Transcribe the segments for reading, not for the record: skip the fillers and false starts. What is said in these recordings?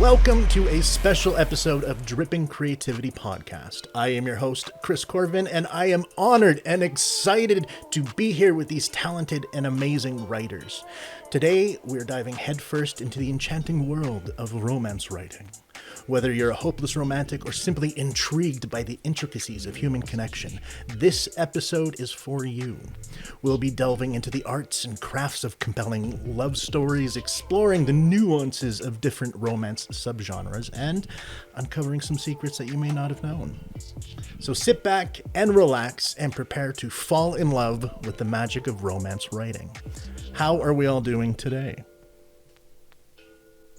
Welcome to a special episode of Dripping Creativity Podcast. I am your host, Chris Corvan, and I am honored and excited to be here with these talented and amazing writers. Today, we're diving headfirst into the enchanting world of romance writing. Whether you're a hopeless romantic or simply intrigued by the intricacies of human connection, this episode is for you. We'll be delving into the arts and crafts of compelling love stories, exploring the nuances of different romance subgenres, and uncovering some secrets that you may not have known. So sit back and relax and prepare to fall in love with the magic of romance writing. How are we all doing today?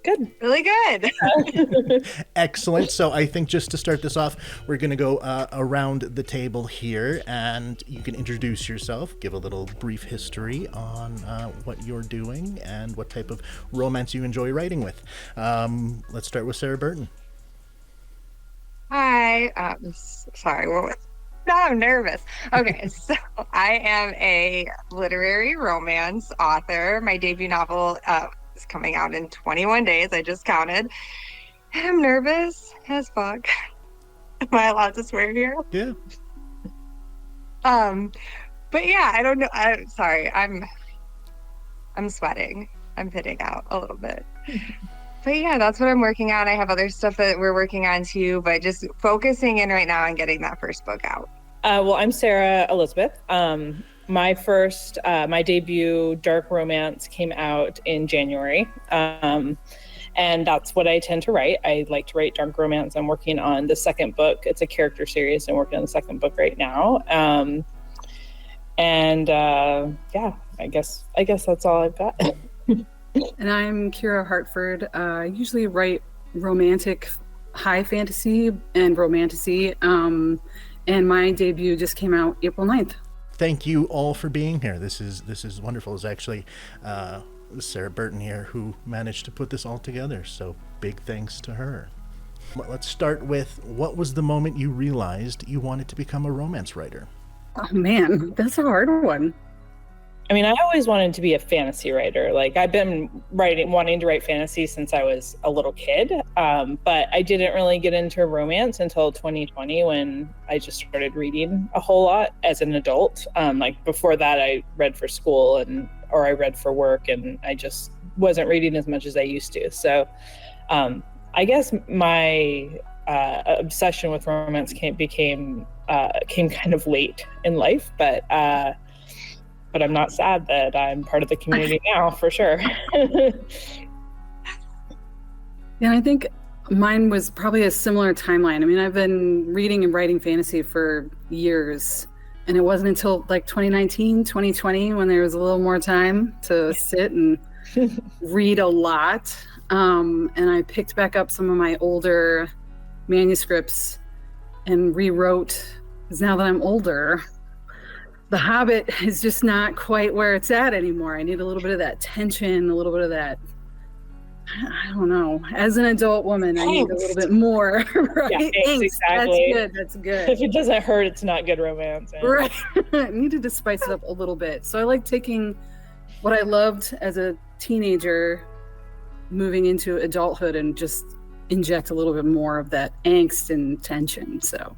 Good. Really good. Excellent. So I think just to start this off, we're going to go around the table here, and you can introduce yourself, give a little brief history on what you're doing and what type of romance you enjoy writing with. Let's start with Sara Burton. Hi. Sorry. Now I'm nervous. Okay, so I am a literary romance author. My debut novel is coming out in 21 days. I just counted. I'm nervous as fuck. Am I allowed to swear here? Yeah. But yeah, I don't know. Sorry. I'm sweating. I'm pitting out a little bit. But yeah, that's what I'm working on. I have other stuff that we're working on too, but just focusing in right now on getting that first book out. Well, I'm Sara Elisabeth. My debut dark romance came out in January. And that's what I tend to write. I like to write dark romance. I'm working on the second book. It's a character series. I'm working on the second book right now. Yeah, I guess that's all I've got. And I'm Ciara Hartford. I usually write romantic high fantasy and romantasy. And my debut just came out April 9th. Thank you all for being here. This is wonderful. It's actually Sara Burton here who managed to put this all together. So big thanks to her. Let's start with, what was the moment you realized you wanted to become a romance writer? Oh man, that's a hard one. I mean, I always wanted to be a fantasy writer. Like, I've been wanting to write fantasy since I was a little kid. But I didn't really get into romance until 2020 when I just started reading a whole lot as an adult. Like before that, I read for school or I read for work, and I just wasn't reading as much as I used to. So I guess my obsession with romance came kind of late in life, but I'm not sad that I'm part of the community now, for sure. Yeah, I think mine was probably a similar timeline. I mean, I've been reading and writing fantasy for years, and it wasn't until like 2019, 2020 when there was a little more time to sit and read a lot. And I picked back up some of my older manuscripts and rewrote, because now that I'm older, The Hobbit is just not quite where it's at anymore. I need a little bit of that tension, a little bit of that, I don't know. As an adult woman, I need a little bit more, right? Yeah, exactly. That's good. If it doesn't hurt, it's not good romance. Man. Right. I needed to spice it up a little bit. So I like taking what I loved as a teenager, moving into adulthood, and just inject a little bit more of that angst and tension. So.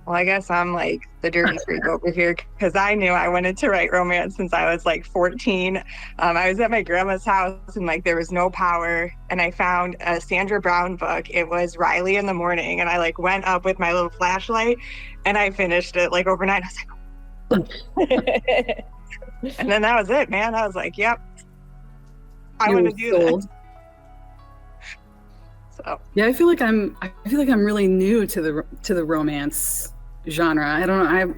Well, I guess I'm like the dirty freak over here, because I knew I wanted to write romance since I was like 14. I was at my grandma's house and like there was no power, and I found a Sandra Brown book. It was Riley in the Morning, and I like went up with my little flashlight and I finished it like overnight. I was like, and then that was it, man. I was like, yep, I want to do that. So yeah, I feel like I'm really new to the romance genre. I don't know.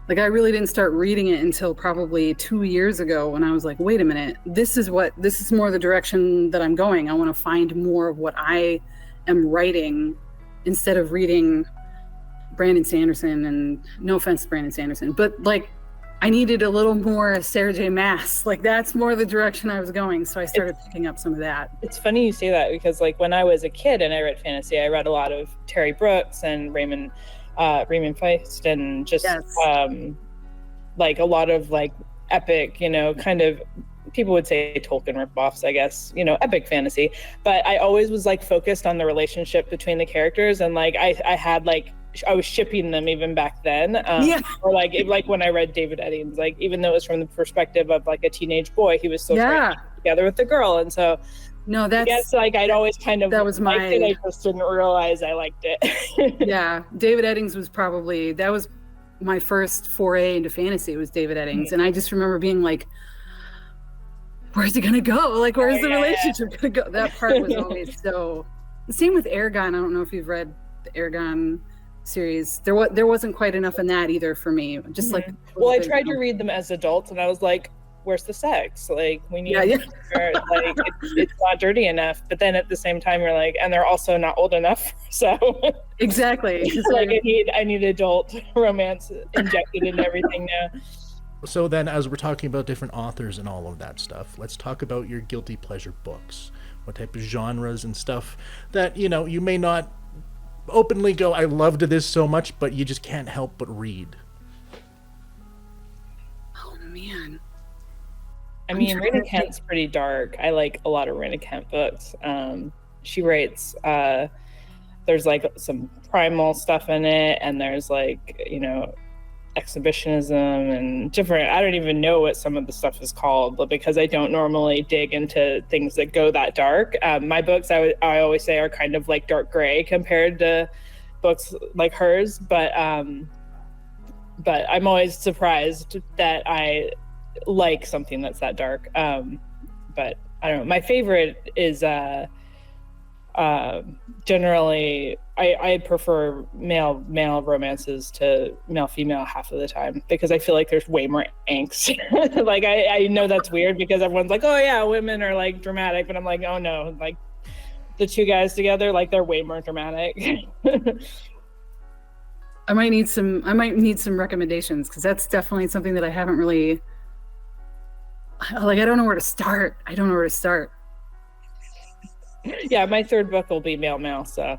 I really didn't start reading it until probably 2 years ago, when I was like, wait a minute, this is more the direction that I'm going. I want to find more of what I am writing instead of reading Brandon Sanderson. And no offense to Brandon Sanderson, but like I needed a little more Sarah J. Maas. Like that's more the direction I was going. So I started picking up some of that. It's funny you say that, because like when I was a kid and I read fantasy, I read a lot of Terry Brooks and Raymond Feist, and just Yes. like a lot of like epic, kind of people would say Tolkien ripoffs, I guess, you know, epic fantasy. But I always was like focused on the relationship between the characters, and like I was shipping them even back then. Or like when I read David Eddings, like even though it was from the perspective of like a teenage boy, he was still trying to get together with the girl, and so. No, that's. I guess like I'd always kind of. That was liked it. I just didn't realize I liked it. Yeah, David Eddings was probably my first foray into fantasy. Was David Eddings, and I just remember being like, "Where's it gonna go? Like, where's the relationship gonna go?" That part was always so. Same with Eragon. I don't know if you've read the Eragon series. There wasn't quite enough in that either for me. Just like. Well, I tried to read them as adults, and I was like, where's the sex? Like we need like it's not dirty enough. But then at the same time you're like, and they're also not old enough. So exactly. It's like I need adult romance injected in everything now. So then as we're talking about different authors and all of that stuff, let's talk about your guilty pleasure books. What type of genres and stuff that, you know, you may not openly go, I loved this so much, but you just can't help but read. Oh man. I mean, Rena Kent's pretty dark. I like a lot of Rena Kent books. She writes, there's like some primal stuff in it, and there's like, you know, exhibitionism and different, I don't even know what some of the stuff is called, but because I don't normally dig into things that go that dark. My books, I always say, are kind of like dark gray compared to books like hers, but I'm always surprised that I like something that's that dark. But I don't know, my favorite is generally I prefer male romances to male female half of the time, because I feel like there's way more angst. Like I know that's weird because everyone's like, oh yeah, women are like dramatic, but I'm like, oh no, like the two guys together, like they're way more dramatic. I might need some recommendations, because that's definitely something that I haven't really, like, I don't know where to start. Yeah, my third book will be male, so.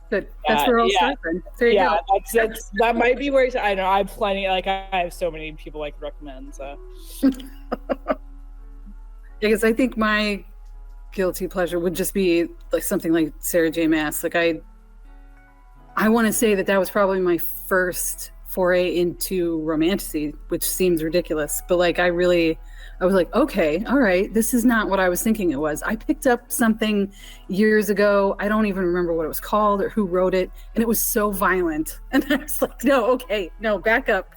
Good. That's where I'll start then. There you go. That might be where I know I have plenty, like I have so many people I could recommend, so. Because I think my guilty pleasure would just be like something like Sarah J. Maas. Like I want to say that was probably my first foray into romantasy, which seems ridiculous, but like I was like, okay, all right, this is not what I was thinking it was. I picked up something years ago. I don't even remember what it was called or who wrote it, and it was so violent. And I was like, no, back up.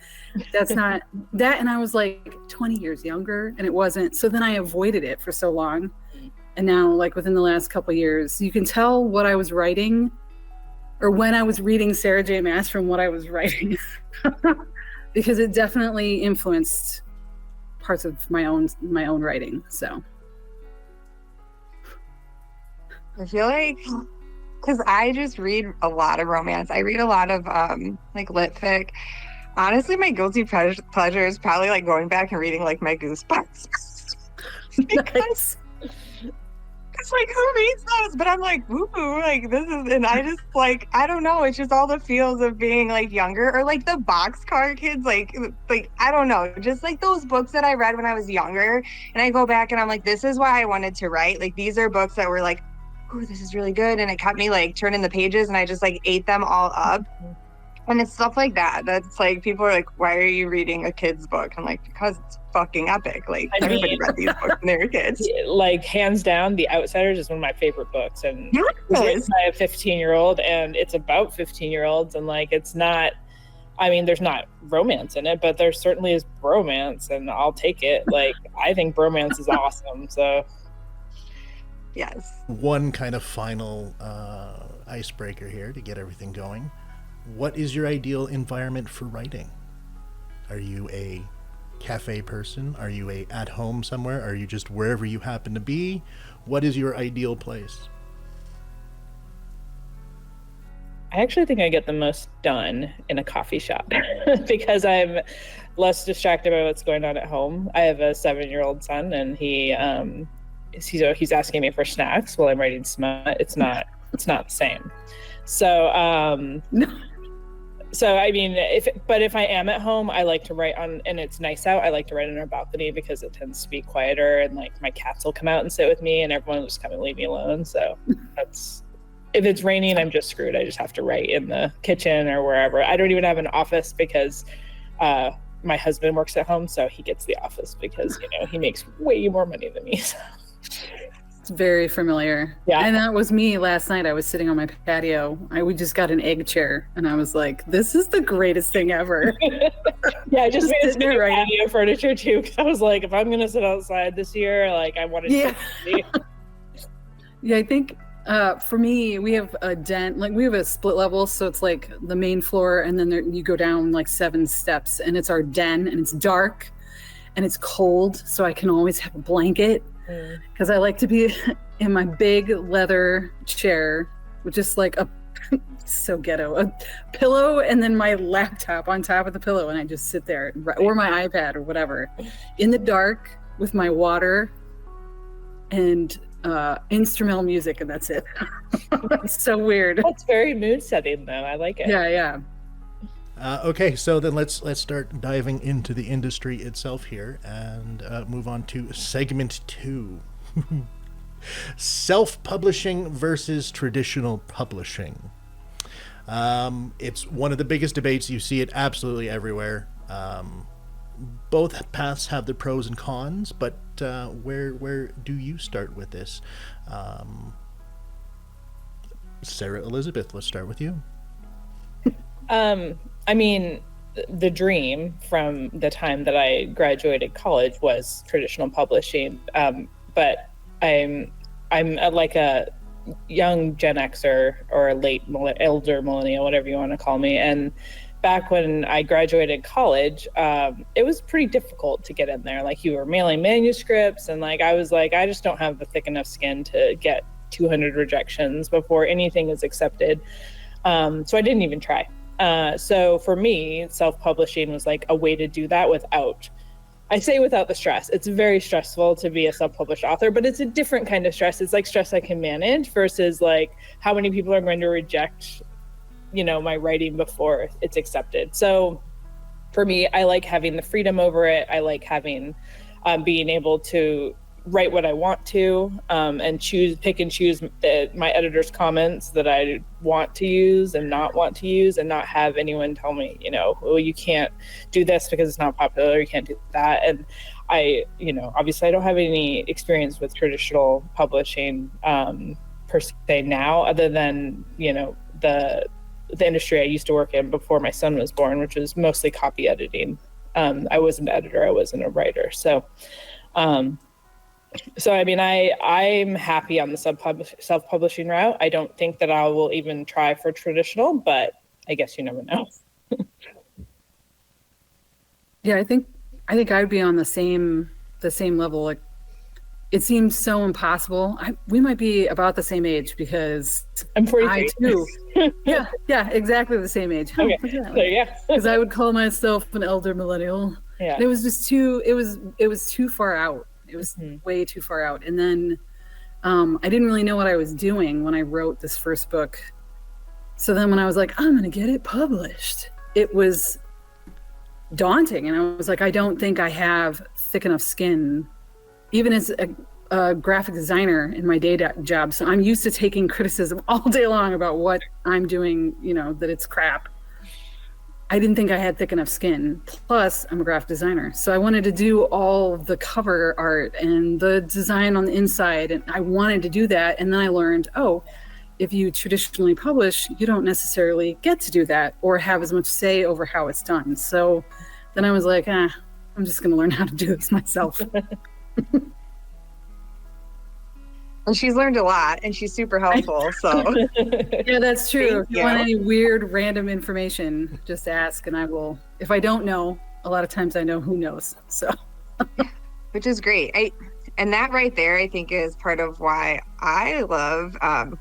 That's not that. And I was like 20 years younger, and it wasn't. So then I avoided it for so long. And now, like within the last couple of years, you can tell what I was writing, or when I was reading Sarah J. Maas from what I was writing, because it definitely influenced parts of my own writing. So I feel like, because I just read a lot of romance. I read a lot of like lit fic. Honestly, my guilty pleasure is probably like going back and reading like my Goosebumps. Because it's like, who reads those? But I'm like, woo, like this is, and I just like, I don't know, it's just all the feels of being like younger, or like the Boxcar Kids, like I don't know, just like those books that I read when I was younger, and I go back and I'm like, this is why I wanted to write. Like these are books that were like, oh, this is really good, and it kept me like turning the pages, and I just like ate them all up. And it's stuff like that. That's like, people are like, why are you reading a kid's book? I'm like, because it's fucking epic. Like, everybody read these books when they were kids. Like, hands down, The Outsiders is one of my favorite books. And it's written by a 15-year-old, and it's about 15-year-olds. And, like, it's not, I mean, there's not romance in it, but there certainly is bromance, and I'll take it. Like, I think bromance is awesome, so. Yes. One kind of final icebreaker here to get everything going. What is your ideal environment for writing? Are you a cafe person? Are you at home somewhere? Are you just wherever you happen to be? What is your ideal place? I actually think I get the most done in a coffee shop because I'm less distracted by what's going on at home. I have a 7-year-old son, and he's asking me for snacks while I'm writing smut. It's not the same. So So I mean, if I am at home, I like to write on, and it's nice out, I like to write on our balcony because it tends to be quieter, and like my cats will come out and sit with me, and everyone will just come and leave me alone. So that's, if it's raining, I'm just screwed. I just have to write in the kitchen or wherever. I don't even have an office because my husband works at home, so he gets the office because, you know, he makes way more money than me. So. It's very familiar. Yeah. And that was me last night. I was sitting on my patio. We just got an egg chair, and I was like, this is the greatest thing ever. Yeah, I just made this new patio furniture too, because I was like, if I'm going to sit outside this year, like I wanted to see. Yeah, I think for me, we have a den, like we have a split level. So it's like the main floor, and then you go down like 7 steps, and it's our den, and it's dark and it's cold. So I can always have a blanket. Because I like to be in my big leather chair with just like so ghetto, a pillow and then my laptop on top of the pillow, and I just sit there, or my iPad or whatever, in the dark with my water and instrumental music, and that's it. It's so weird. That's very mood setting though. I like it. Yeah. Okay, so then let's start diving into the industry itself here and move on to segment 2. Self-publishing versus traditional publishing. It's one of the biggest debates. You see it absolutely everywhere. Both paths have their pros and cons, but where do you start with this? Sara Elisabeth, let's start with you. I mean, the dream from the time that I graduated college was traditional publishing, but I'm like a young Gen Xer or a elder millennial, whatever you want to call me. And back when I graduated college, it was pretty difficult to get in there. Like, you were mailing manuscripts, and like I was like, I just don't have the thick enough skin to get 200 rejections before anything is accepted. So I didn't even try. So for me, self-publishing was like a way to do that without the stress. It's very stressful to be a self-published author, but it's a different kind of stress. It's like stress I can manage versus like how many people are going to reject, you know, my writing before it's accepted. So for me, I like having the freedom over it. I like having, being able to write what I want to, and pick and choose my editor's comments that I want to use and not want to use, and not have anyone tell me, you know, well, you can't do this because it's not popular, you can't do that. And I, you know, obviously I don't have any experience with traditional publishing per se now, other than, you know, the industry I used to work in before my son was born, which was mostly copy editing. I was an editor, I wasn't a writer. So I mean, I'm happy on the self-publishing route. I don't think that I will even try for traditional, but I guess you never know. Yeah, I think I'd be on the same level. Like, it seems so impossible. We might be about the same age, because I'm 43. I too. yeah, exactly the same age. Okay, so yeah. Because I would call myself an elder millennial. Yeah. And it was just it was too far out. It was way too far out. And then I didn't really know what I was doing when I wrote this first book. So then when I was like, I'm going to get it published, it was daunting. And I was like, I don't think I have thick enough skin, even as a graphic designer in my day job. So I'm used to taking criticism all day long about what I'm doing, you know, that it's crap. I didn't think I had thick enough skin. Plus, I'm a graphic designer. So I wanted to do all the cover art and the design on the inside. And I wanted to do that. And then I learned, if you traditionally publish, you don't necessarily get to do that or have as much say over how it's done. So then I was like, I'm just going to learn how to do this myself. And she's learned a lot, and she's super helpful. So yeah, that's true. If you you. want any weird random information, just ask, and I will. If I don't know, a lot of times I know who knows. So, which is great. And that right there, I think, is part of why I love.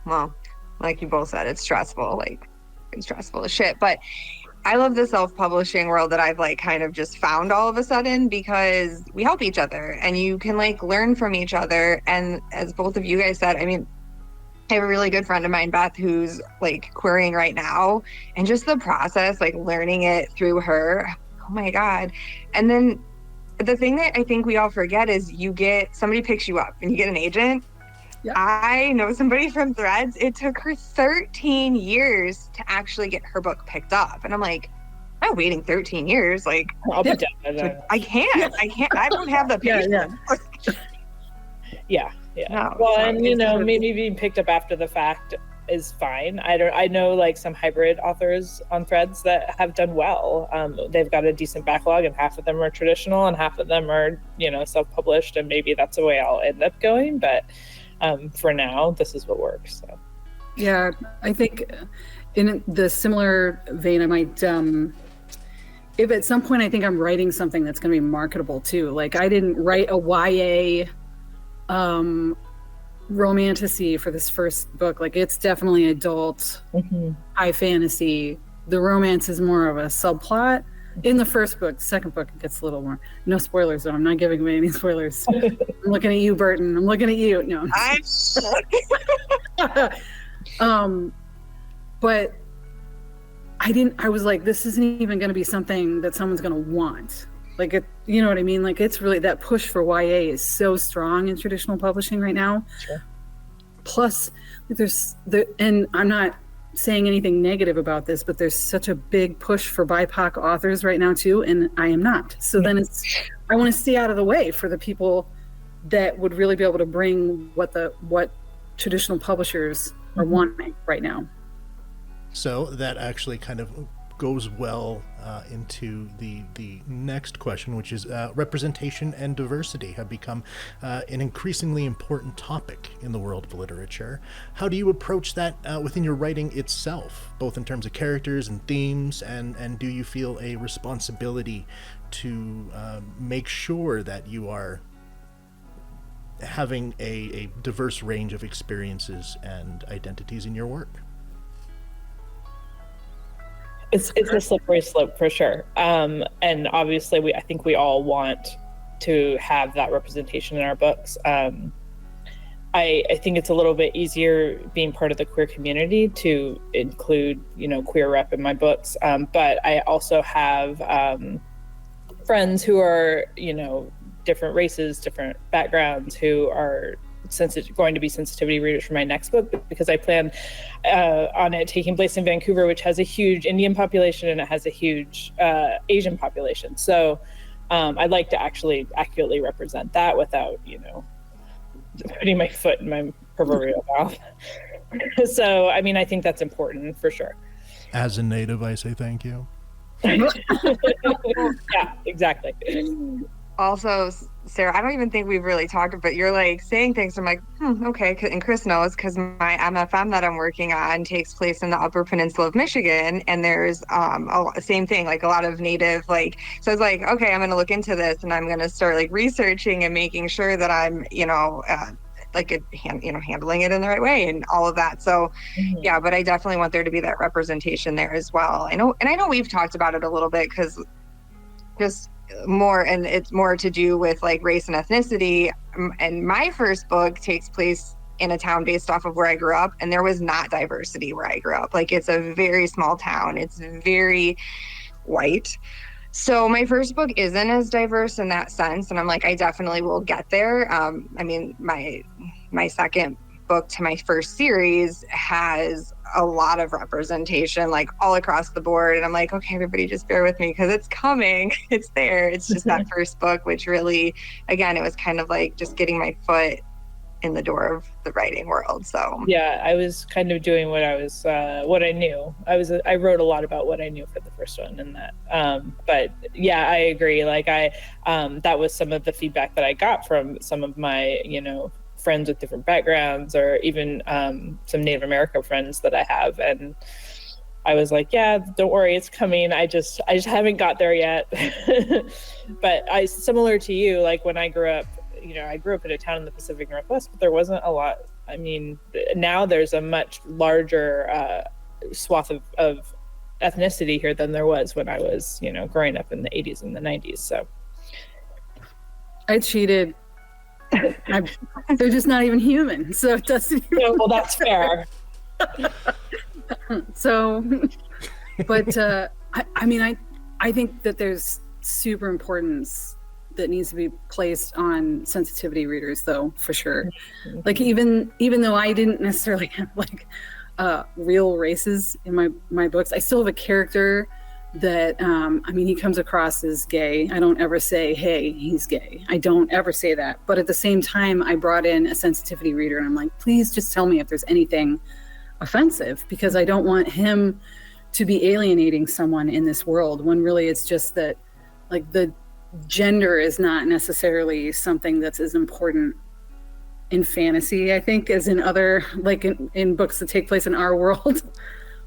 Well, like you both said, it's stressful. Like, it's stressful as shit. But I love the self-publishing world that I've like kind of just found all of a sudden, because we help each other and you can like learn from each other. And as both of you guys said, I mean, I have a really good friend of mine, Beth, who's like querying right now, and just the process, like learning it through her. Oh my God. And then the thing that I think we all forget is somebody picks you up and you get an agent. Yep. I know somebody from Threads. It took her 13 years to actually get her book picked up. And I'm like, I'm waiting 13 years. Like, I'll be down with like, that. I can't. I don't have the patience. Yeah. No, Well, so and maybe being picked up after the fact is fine. I know like some hybrid authors on Threads that have done well. They've got a decent backlog, and half of them are traditional and half of them are, self-published, and maybe that's the way I'll end up going. But for now, this is what works. So. Yeah, I think in the similar vein, I might, if at some point I think I'm writing something that's going to be marketable too. Like I didn't write a YA romantasy for this first book. Like it's definitely adult, high fantasy. The romance is more of a subplot in the first book. The second book, it gets a little more. No spoilers though. I'm not giving away any spoilers. I'm looking at you, Burton. I'm looking at you. No. But I was like, this isn't even going to be something that someone's going to want. Like, you know what I mean? Like, it's really, that push for YA is so strong in traditional publishing right now. Sure. Plus, and I'm not saying anything negative about this, but there's such a big push for BIPOC authors right now too, and I am not. So then I want to stay out of the way for the people that would really be able to bring what traditional publishers are wanting right now. So that actually kind of goes well into the next question, which is representation and diversity have become an increasingly important topic in the world of literature. How do you approach that within your writing itself, both in terms of characters and themes, and do you feel a responsibility to make sure that you are having a diverse range of experiences and identities in your work? It's a slippery slope for sure. And obviously I think we all want to have that representation in our books. I think it's a little bit easier being part of the queer community to include, queer rep in my books. But I also have friends who are, different races, different backgrounds, who are going to be sensitivity readers for my next book, because I plan on it taking place in Vancouver, which has a huge Indian population and it has a huge Asian population. So I'd like to actually accurately represent that without, putting my foot in my proverbial mouth. So, I think that's important for sure. As a native, I say thank you. Yeah, exactly. Also, Sarah, I don't even think we've really talked, but you're like saying things. I'm like, okay. And Chris knows, because my MFM that I'm working on takes place in the Upper Peninsula of Michigan. And there's same thing, like a lot of native, so I was like, okay, I'm going to look into this, and I'm going to start researching and making sure that I'm, handling it in the right way and all of that. So yeah, but I definitely want there to be that representation there as well. I know we've talked about it a little bit, because just more, and it's more to do with race and ethnicity. And my first book takes place in a town based off of where I grew up, and there was not diversity where I grew up. It's a very small town. It's very white. So my first book isn't as diverse in that sense, and I'm like, I definitely will get there. My second book to my first series has a lot of representation, all across the board, and I'm like, okay, everybody just bear with me, because it's coming. It's there. It's just that first book, which really, again, it was kind of just getting my foot in the door of the writing world. So yeah, I was kind of doing what I knew. I wrote a lot about what I knew for the first one, and that but yeah, I agree. That was some of the feedback that I got from some of my friends with different backgrounds, or even some Native American friends that I have, and I was like, yeah, don't worry, it's coming. I just haven't got there yet. But similar to you, when I grew up, I grew up in a town in the Pacific Northwest, but there wasn't a lot. Now there's a much larger swath of ethnicity here than there was when I was, growing up in the 80s and the 90s. So I cheated. I They're just not even human, so it doesn't even Yeah, well, that's fair. So, but I think that there's super importance that needs to be placed on sensitivity readers, though, for sure. Like even though I didn't necessarily have like real races in my books, I still have a character that he comes across as gay. I don't ever say, hey, he's gay. I don't ever say that. But at the same time, I brought in a sensitivity reader, and I'm like, please just tell me if there's anything offensive, because I don't want him to be alienating someone in this world, when really it's just that like the gender is not necessarily something that's as important in fantasy, I think, as in other, like in books that take place in our world.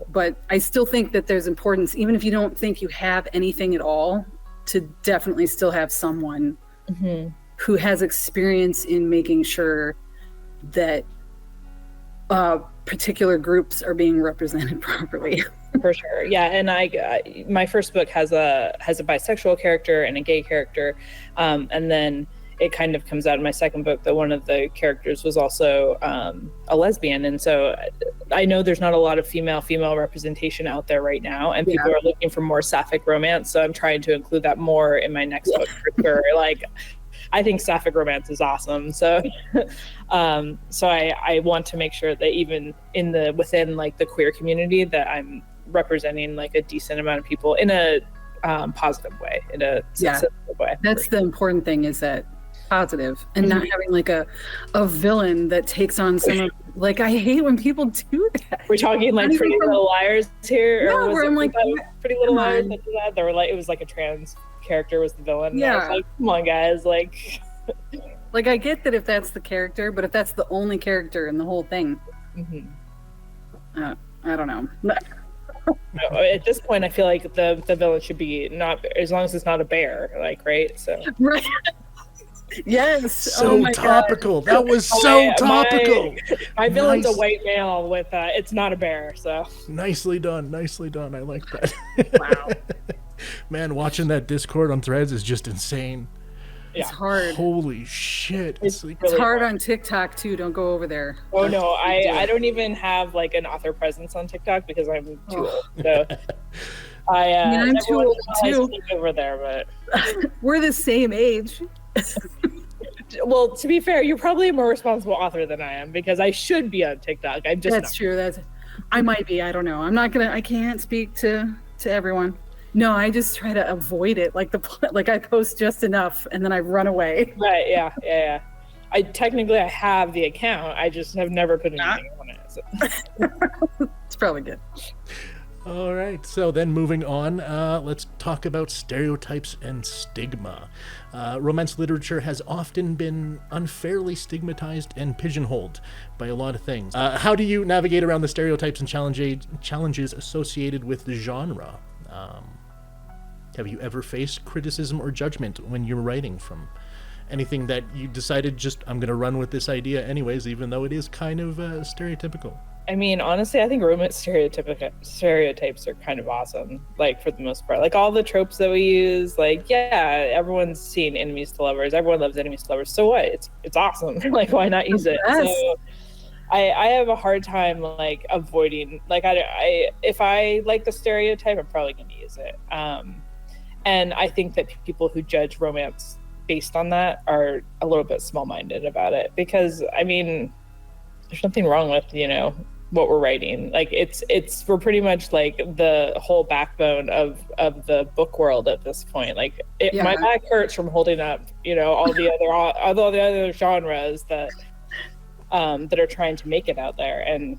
But I still think that there's importance, even if you don't think you have anything at all, to definitely still have someone who has experience in making sure that particular groups are being represented properly. For sure, yeah. And my first book has a bisexual character and a gay character, and then it kind of comes out in my second book that one of the characters was also a lesbian. And so I know there's not a lot of female representation out there right now, and people are looking for more sapphic romance. So I'm trying to include that more in my next book for sure. Like, I think sapphic romance is awesome. So, so I want to make sure that even within like the queer community, that I'm representing like a decent amount of people in a positive way, in a sensitive way. That's the important thing, is that positive, and not having like a villain that takes on some of, like, I hate when people do that. We're talking like Pretty Little Liars here. Yeah, where I'm like, Pretty Little Liars that did that. They were like, it was like a trans character was the villain. Yeah. I was like, come on, guys, like. Like, I get that if that's the character, but if that's the only character in the whole thing, I don't know. No, at this point, I feel like the villain should be not, as long as it's not a bear, like, right? So. Right. Yes. So topical. God. That was so topical. My villain's a white male with it's not a bear. So nicely done. I like that. Wow. Man, watching that Discord on Threads is just insane. It's hard. Holy shit. It's really hard on TikTok too. Don't go over there. Oh no, I don't even have like an author presence on TikTok because I'm too old. So I'm too old too. Over there, but we're the same age. Well, to be fair, you're probably a more responsible author than I am, because I should be on TikTok. I'm just That's true. I might be. I don't know. I can't speak to everyone. No, I just try to avoid it. Like I post just enough and then I run away. Right. Yeah. I have the account. I just have never put anything on it. So. It's probably good. All right. So then moving on, let's talk about stereotypes and stigma. Romance literature has often been unfairly stigmatized and pigeonholed by a lot of things. How do you navigate around the stereotypes and challenges associated with the genre? Have you ever faced criticism or judgment when you're writing from anything that you decided I'm going to run with this idea anyways, even though it is kind of stereotypical? I mean, honestly, I think romance stereotypes are kind of awesome, like, for the most part. Like, all the tropes that we use, like, yeah, everyone's seen enemies to lovers. Everyone loves enemies to lovers. So what? It's awesome. Like, why not use it? Yes. So I have a hard time, like, avoiding, like, if I like the stereotype, I'm probably going to use it. And I think that people who judge romance based on that are a little bit small-minded about it, because, I mean, there's nothing wrong with, what we're writing. Like, we're pretty much like the whole backbone of the book world at this point. Like, my back hurts from holding up, all the other genres that are trying to make it out there. And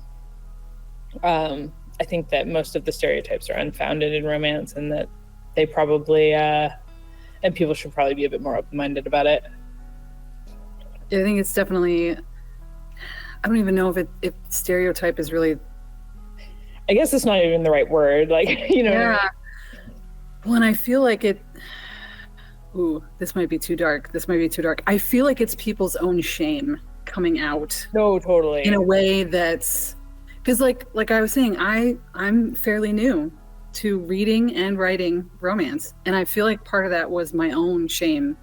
I think that most of the stereotypes are unfounded in romance, and that they probably and people should probably be a bit more open-minded about it. I think it's definitely, I don't even know if stereotype is really, I guess it's not even the right word, like, Yeah. Well, and I feel like this might be too dark. I feel like it's people's own shame coming out. No, totally. In a way that's, because like I was saying, I'm fairly new to reading and writing romance, and I feel like part of that was my own shame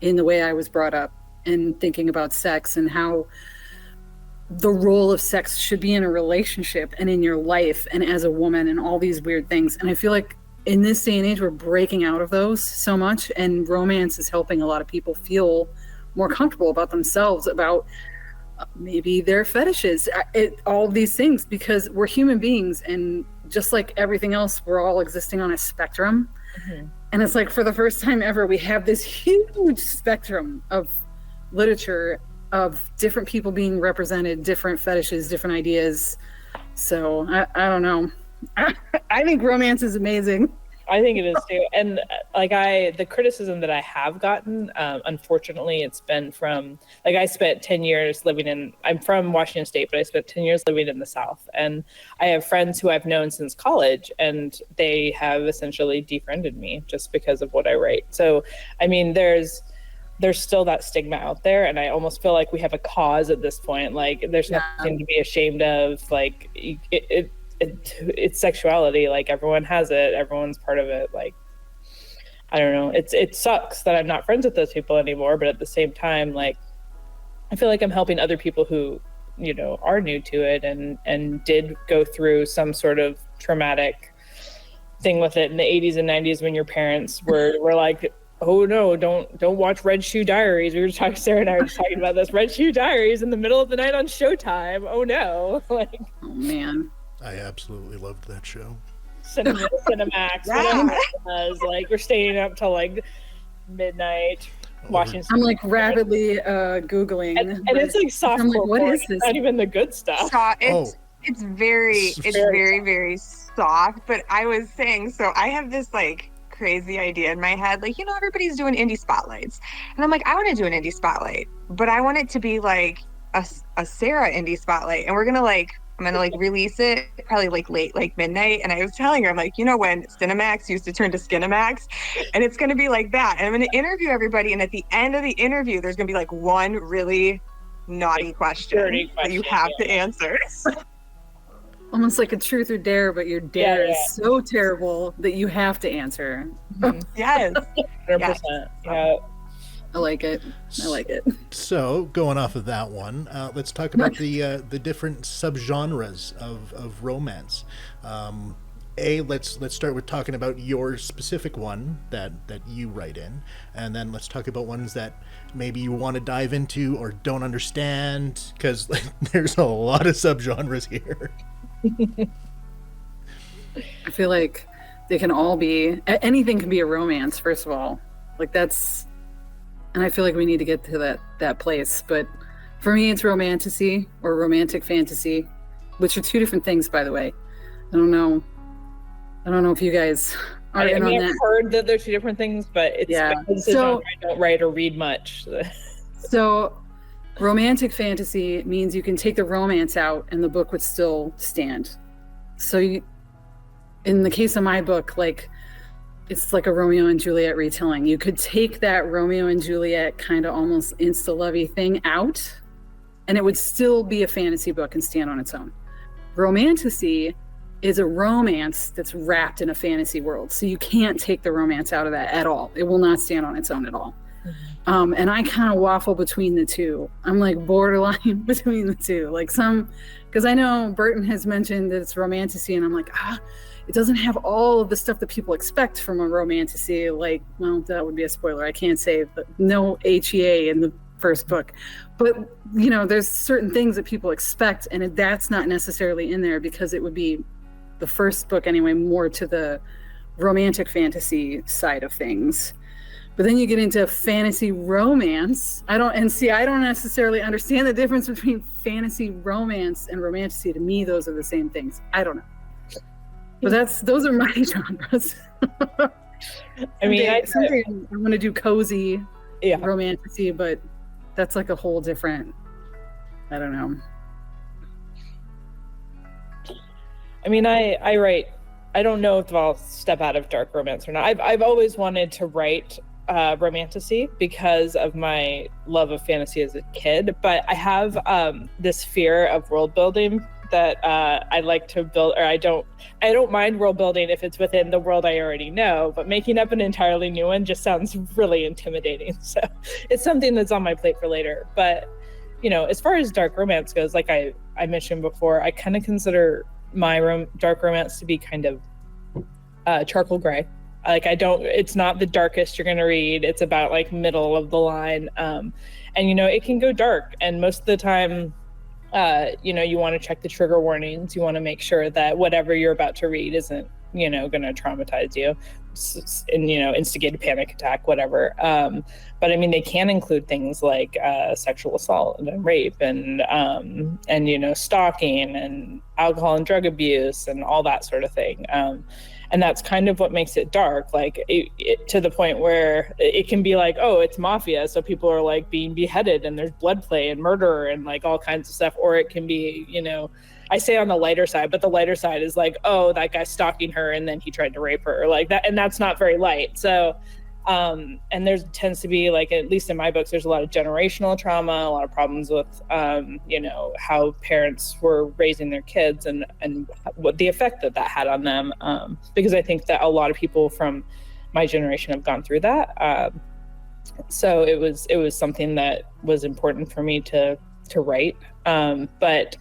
in the way I was brought up and thinking about sex and how the role of sex should be in a relationship and in your life and as a woman and all these weird things. And I feel like in this day and age, we're breaking out of those so much, and romance is helping a lot of people feel more comfortable about themselves, about maybe their fetishes, all of these things, because we're human beings, and just like everything else, we're all existing on a spectrum. And it's like, for the first time ever, we have this huge spectrum of literature of different people being represented, different fetishes, different ideas. So I don't know. I think romance is amazing. I think it is too. And like the criticism that I have gotten, unfortunately, it's been from, like, I spent 10 years I'm from Washington State, but I spent 10 years living in the South. And I have friends who I've known since college, and they have essentially defriended me just because of what I write. So, I mean, there's still that stigma out there. And I almost feel like we have a cause at this point. Like, there's nothing to be ashamed of. Like, it's sexuality. Like, everyone has it, everyone's part of it. Like, I don't know, it sucks that I'm not friends with those people anymore, but at the same time, like, I feel like I'm helping other people who, you know, are new to it and did go through some sort of traumatic thing with it in the 80s and 90s, when your parents were like, oh no, don't watch Red Shoe Diaries. We were talking, Sarah and I were just talking about this, Red Shoe Diaries in the middle of the night on Showtime. Oh no. Like, oh man, I absolutely loved that show. Cinemax, whatever it was. Like, we're staying up till like midnight watching. I'm like rapidly Googling, and it's like softcore. I'm like, what is this? Not even the good stuff. It's very very soft. But I was saying, so I have this like crazy idea in my head, like, you know, everybody's doing indie spotlights, and I'm like, I want to do an indie spotlight, but I want it to be like a Sara indie spotlight, and I'm gonna like release it probably like late, like midnight. And I was telling her, I'm like, you know, when Cinemax used to turn to Skinemax, and it's gonna be like that. And I'm gonna interview everybody, and at the end of the interview, there's gonna be like one really naughty question that you have to answer. Almost like a truth or dare, but your dare is so terrible that you have to answer. Yes. 100%. Yeah. I like it. So, going off of that one, let's talk about the different subgenres of romance. Let's start with talking about your specific one that you write in, and then let's talk about ones that maybe you want to dive into or don't understand, because there's a lot of subgenres here. I feel like they can all be, anything can be a romance, first of all. Like, that's, and I feel like we need to get to that place. But for me, it's romantasy or romantic fantasy, which are two different things, by the way. I don't know if you guys are in on that. I've heard that they're two different things, but it's so I don't write or read much. So romantic fantasy means you can take the romance out and the book would still stand. So in the case of my book, like, it's like a Romeo and Juliet retelling. You could take that Romeo and Juliet kind of almost insta-lovey thing out, and it would still be a fantasy book and stand on its own. Romantasy is a romance that's wrapped in a fantasy world. So you can't take the romance out of that at all. It will not stand on its own at all. Mm-hmm. And I kind of waffle between the two. I'm like borderline between the two. Like because I know Burton has mentioned that it's romantasy, and I'm like, it doesn't have all of the stuff that people expect from a romantasy. Like, well, that would be a spoiler. I can't say, but no HEA in the first book. But, you know, there's certain things that people expect, and that's not necessarily in there because it would be the first book anyway, more to the romantic fantasy side of things. But then you get into fantasy romance. I don't necessarily understand the difference between fantasy romance and romantasy. To me, those are the same things. I don't know. But those are my genres. I mean, I want to do cozy romantasy, but that's like a whole different, I don't know. I mean, I write, I don't know if I'll step out of dark romance or not. I've always wanted to write romantasy because of my love of fantasy as a kid, but I have this fear of world building that I like to build, or I don't mind world building if it's within the world I already know, but making up an entirely new one just sounds really intimidating. So it's something that's on my plate for later. But, you know, as far as dark romance goes, like I mentioned before, I kind of consider my dark romance to be kind of charcoal gray. Like it's not the darkest you're going to read. It's about like middle of the line. And, you know, it can go dark. And most of the time, you know, you want to check the trigger warnings. You want to make sure that whatever you're about to read isn't, you know, going to traumatize you and, you know, instigate a panic attack, whatever. But I mean, they can include things like sexual assault and rape and, you know, stalking and alcohol and drug abuse and all that sort of thing. And that's kind of what makes it dark, like to the point where it can be like, oh, it's mafia. So people are like being beheaded and there's blood play and murder and like all kinds of stuff. Or it can be, you know, I say on the lighter side, but the lighter side is like, oh, that guy's stalking her and then he tried to rape her like that. And that's not very light. So, and there tends to be like, at least in my books, there's a lot of generational trauma, a lot of problems with, you know, how parents were raising their kids and what the effect that had on them. Because I think that a lot of people from my generation have gone through that. So it was something that was important for me to write. But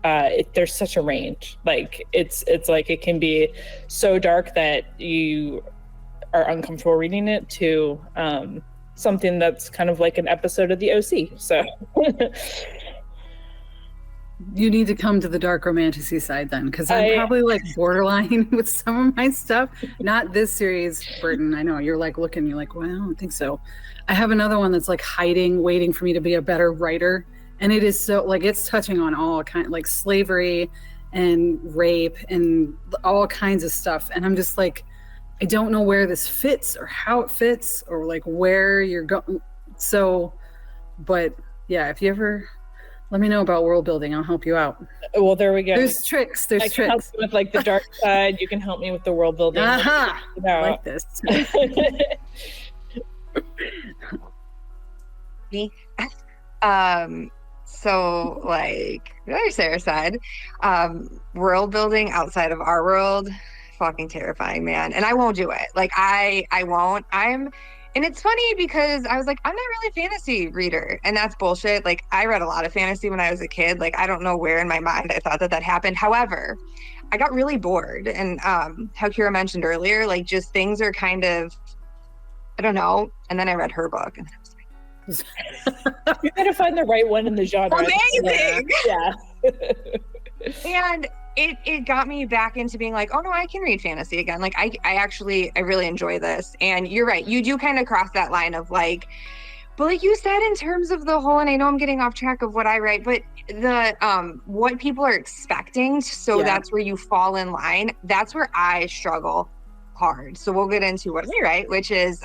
there's such a range. Like it's like it can be so dark that you are uncomfortable reading it to something that's kind of like an episode of the OC. So you need to come to the dark romantasy side then, because I'm probably like borderline with some of my stuff. Not this series, Burton. I know you're like looking, you're like, well, I don't think so. I have another one that's like hiding, waiting for me to be a better writer. And it is so like, it's touching on all kind like slavery and rape and all kinds of stuff. And I'm just like, I don't know where this fits or how it fits or like where you're going. So, but yeah, if you ever let me know about world building, I'll help you out. Well, there we go. There's tricks. I can help you with like the dark side. You can help me with the world building. I like this. Me. So like the other Sarah side, world building outside of our world, fucking terrifying, man. And I won't do it. Like I won't. And it's funny because I was like, I'm not really a fantasy reader, and that's bullshit. Like I read a lot of fantasy when I was a kid. Like I don't know where in my mind I thought that happened. However, I got really bored, and how Ciara mentioned earlier, like just things are kind of, I don't know. And then I read her book, and then I was like, you gotta find the right one in the genre. Amazing. Yeah. And it got me back into being like, oh no, I can read fantasy again. Like I really enjoy this. And you're right, you do kind of cross that line of like, but like you said, in terms of the whole, and I know I'm getting off track of what I write, but the what people are expecting, so that's where you fall in line. That's where I struggle hard. So we'll get into what I write, which is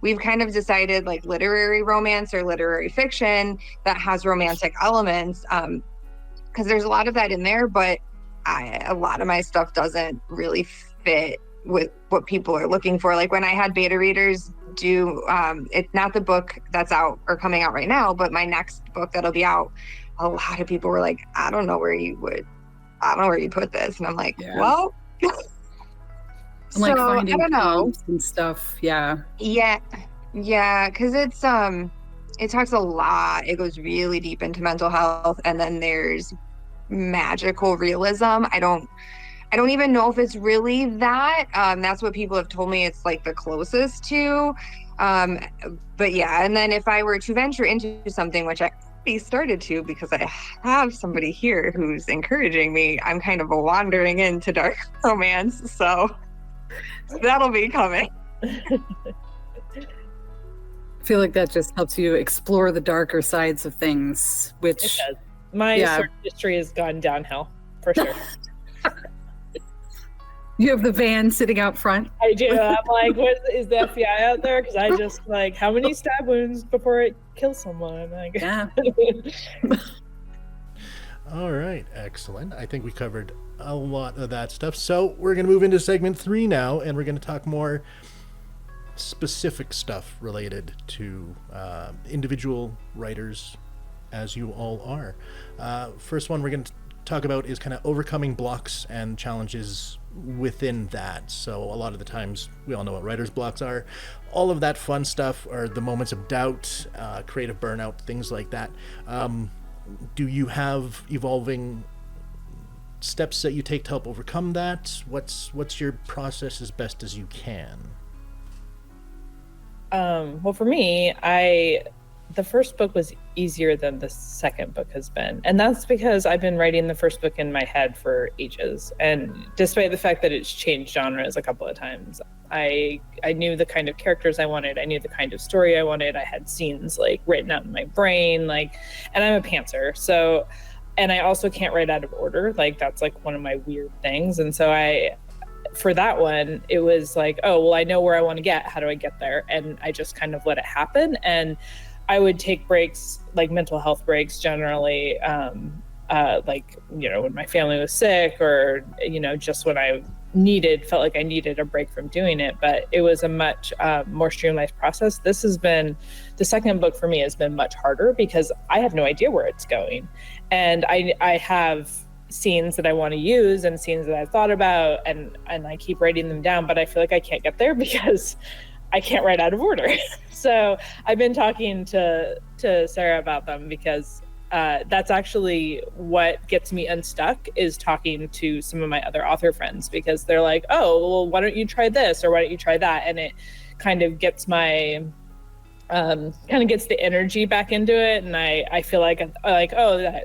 we've kind of decided like literary romance or literary fiction that has romantic elements, because there's a lot of that in there, but a lot of my stuff doesn't really fit with what people are looking for. Like when I had beta readers do, it's not the book that's out or coming out right now, but my next book that'll be out, a lot of people were like, I don't know where you put this. And I'm like, well, I'm like finding I don't know. And stuff. Yeah. Because it's, it talks a lot. It goes really deep into mental health. And then there's magical realism. I don't even know if it's really that. That's what people have told me it's like the closest to. But yeah, and then if I were to venture into something, which I already started to because I have somebody here who's encouraging me, I'm kind of wandering into dark romance. So that'll be coming. I feel like that just helps you explore the darker sides of things, which it does. My search history has gone downhill for sure. You have the van sitting out front. I do. I'm like, is the FBI out there? Because I just like, how many stab wounds before it kills someone? Like, yeah. All right, excellent. I think we covered a lot of that stuff. So we're going to move into segment 3 now, and we're going to talk more specific stuff related to individual writers, as you all are. First one we're going to talk about is kind of overcoming blocks and challenges within that. So a lot of the times, we all know what writer's blocks are. All of that fun stuff are the moments of doubt, creative burnout, things like that. Do you have evolving steps that you take to help overcome that? What's your process as best as you can? Well, for me, the first book was easier than the second book has been. And that's because I've been writing the first book in my head for ages. And despite the fact that it's changed genres a couple of times, I knew the kind of characters I wanted. I knew the kind of story I wanted. I had scenes like written out in my brain, and I'm a pantser. So, and I also can't write out of order. Like, that's like one of my weird things. And so for that one, it was like, oh, well, I know where I want to get. How do I get there? And I just kind of let it happen. And I would take breaks, like mental health breaks generally, when my family was sick, or, just when I felt like I needed a break from doing it. But it was a much more streamlined process. The second book for me has been much harder because I have no idea where it's going. And I have scenes that I want to use and scenes that I've thought about, and I keep writing them down, but I feel like I can't get there because I can't write out of order. So I've been talking to Sara about them because that's actually what gets me unstuck, is talking to some of my other author friends, because they're like, oh, well, why don't you try this, or why don't you try that? And it kind of gets gets the energy back into it. And I feel like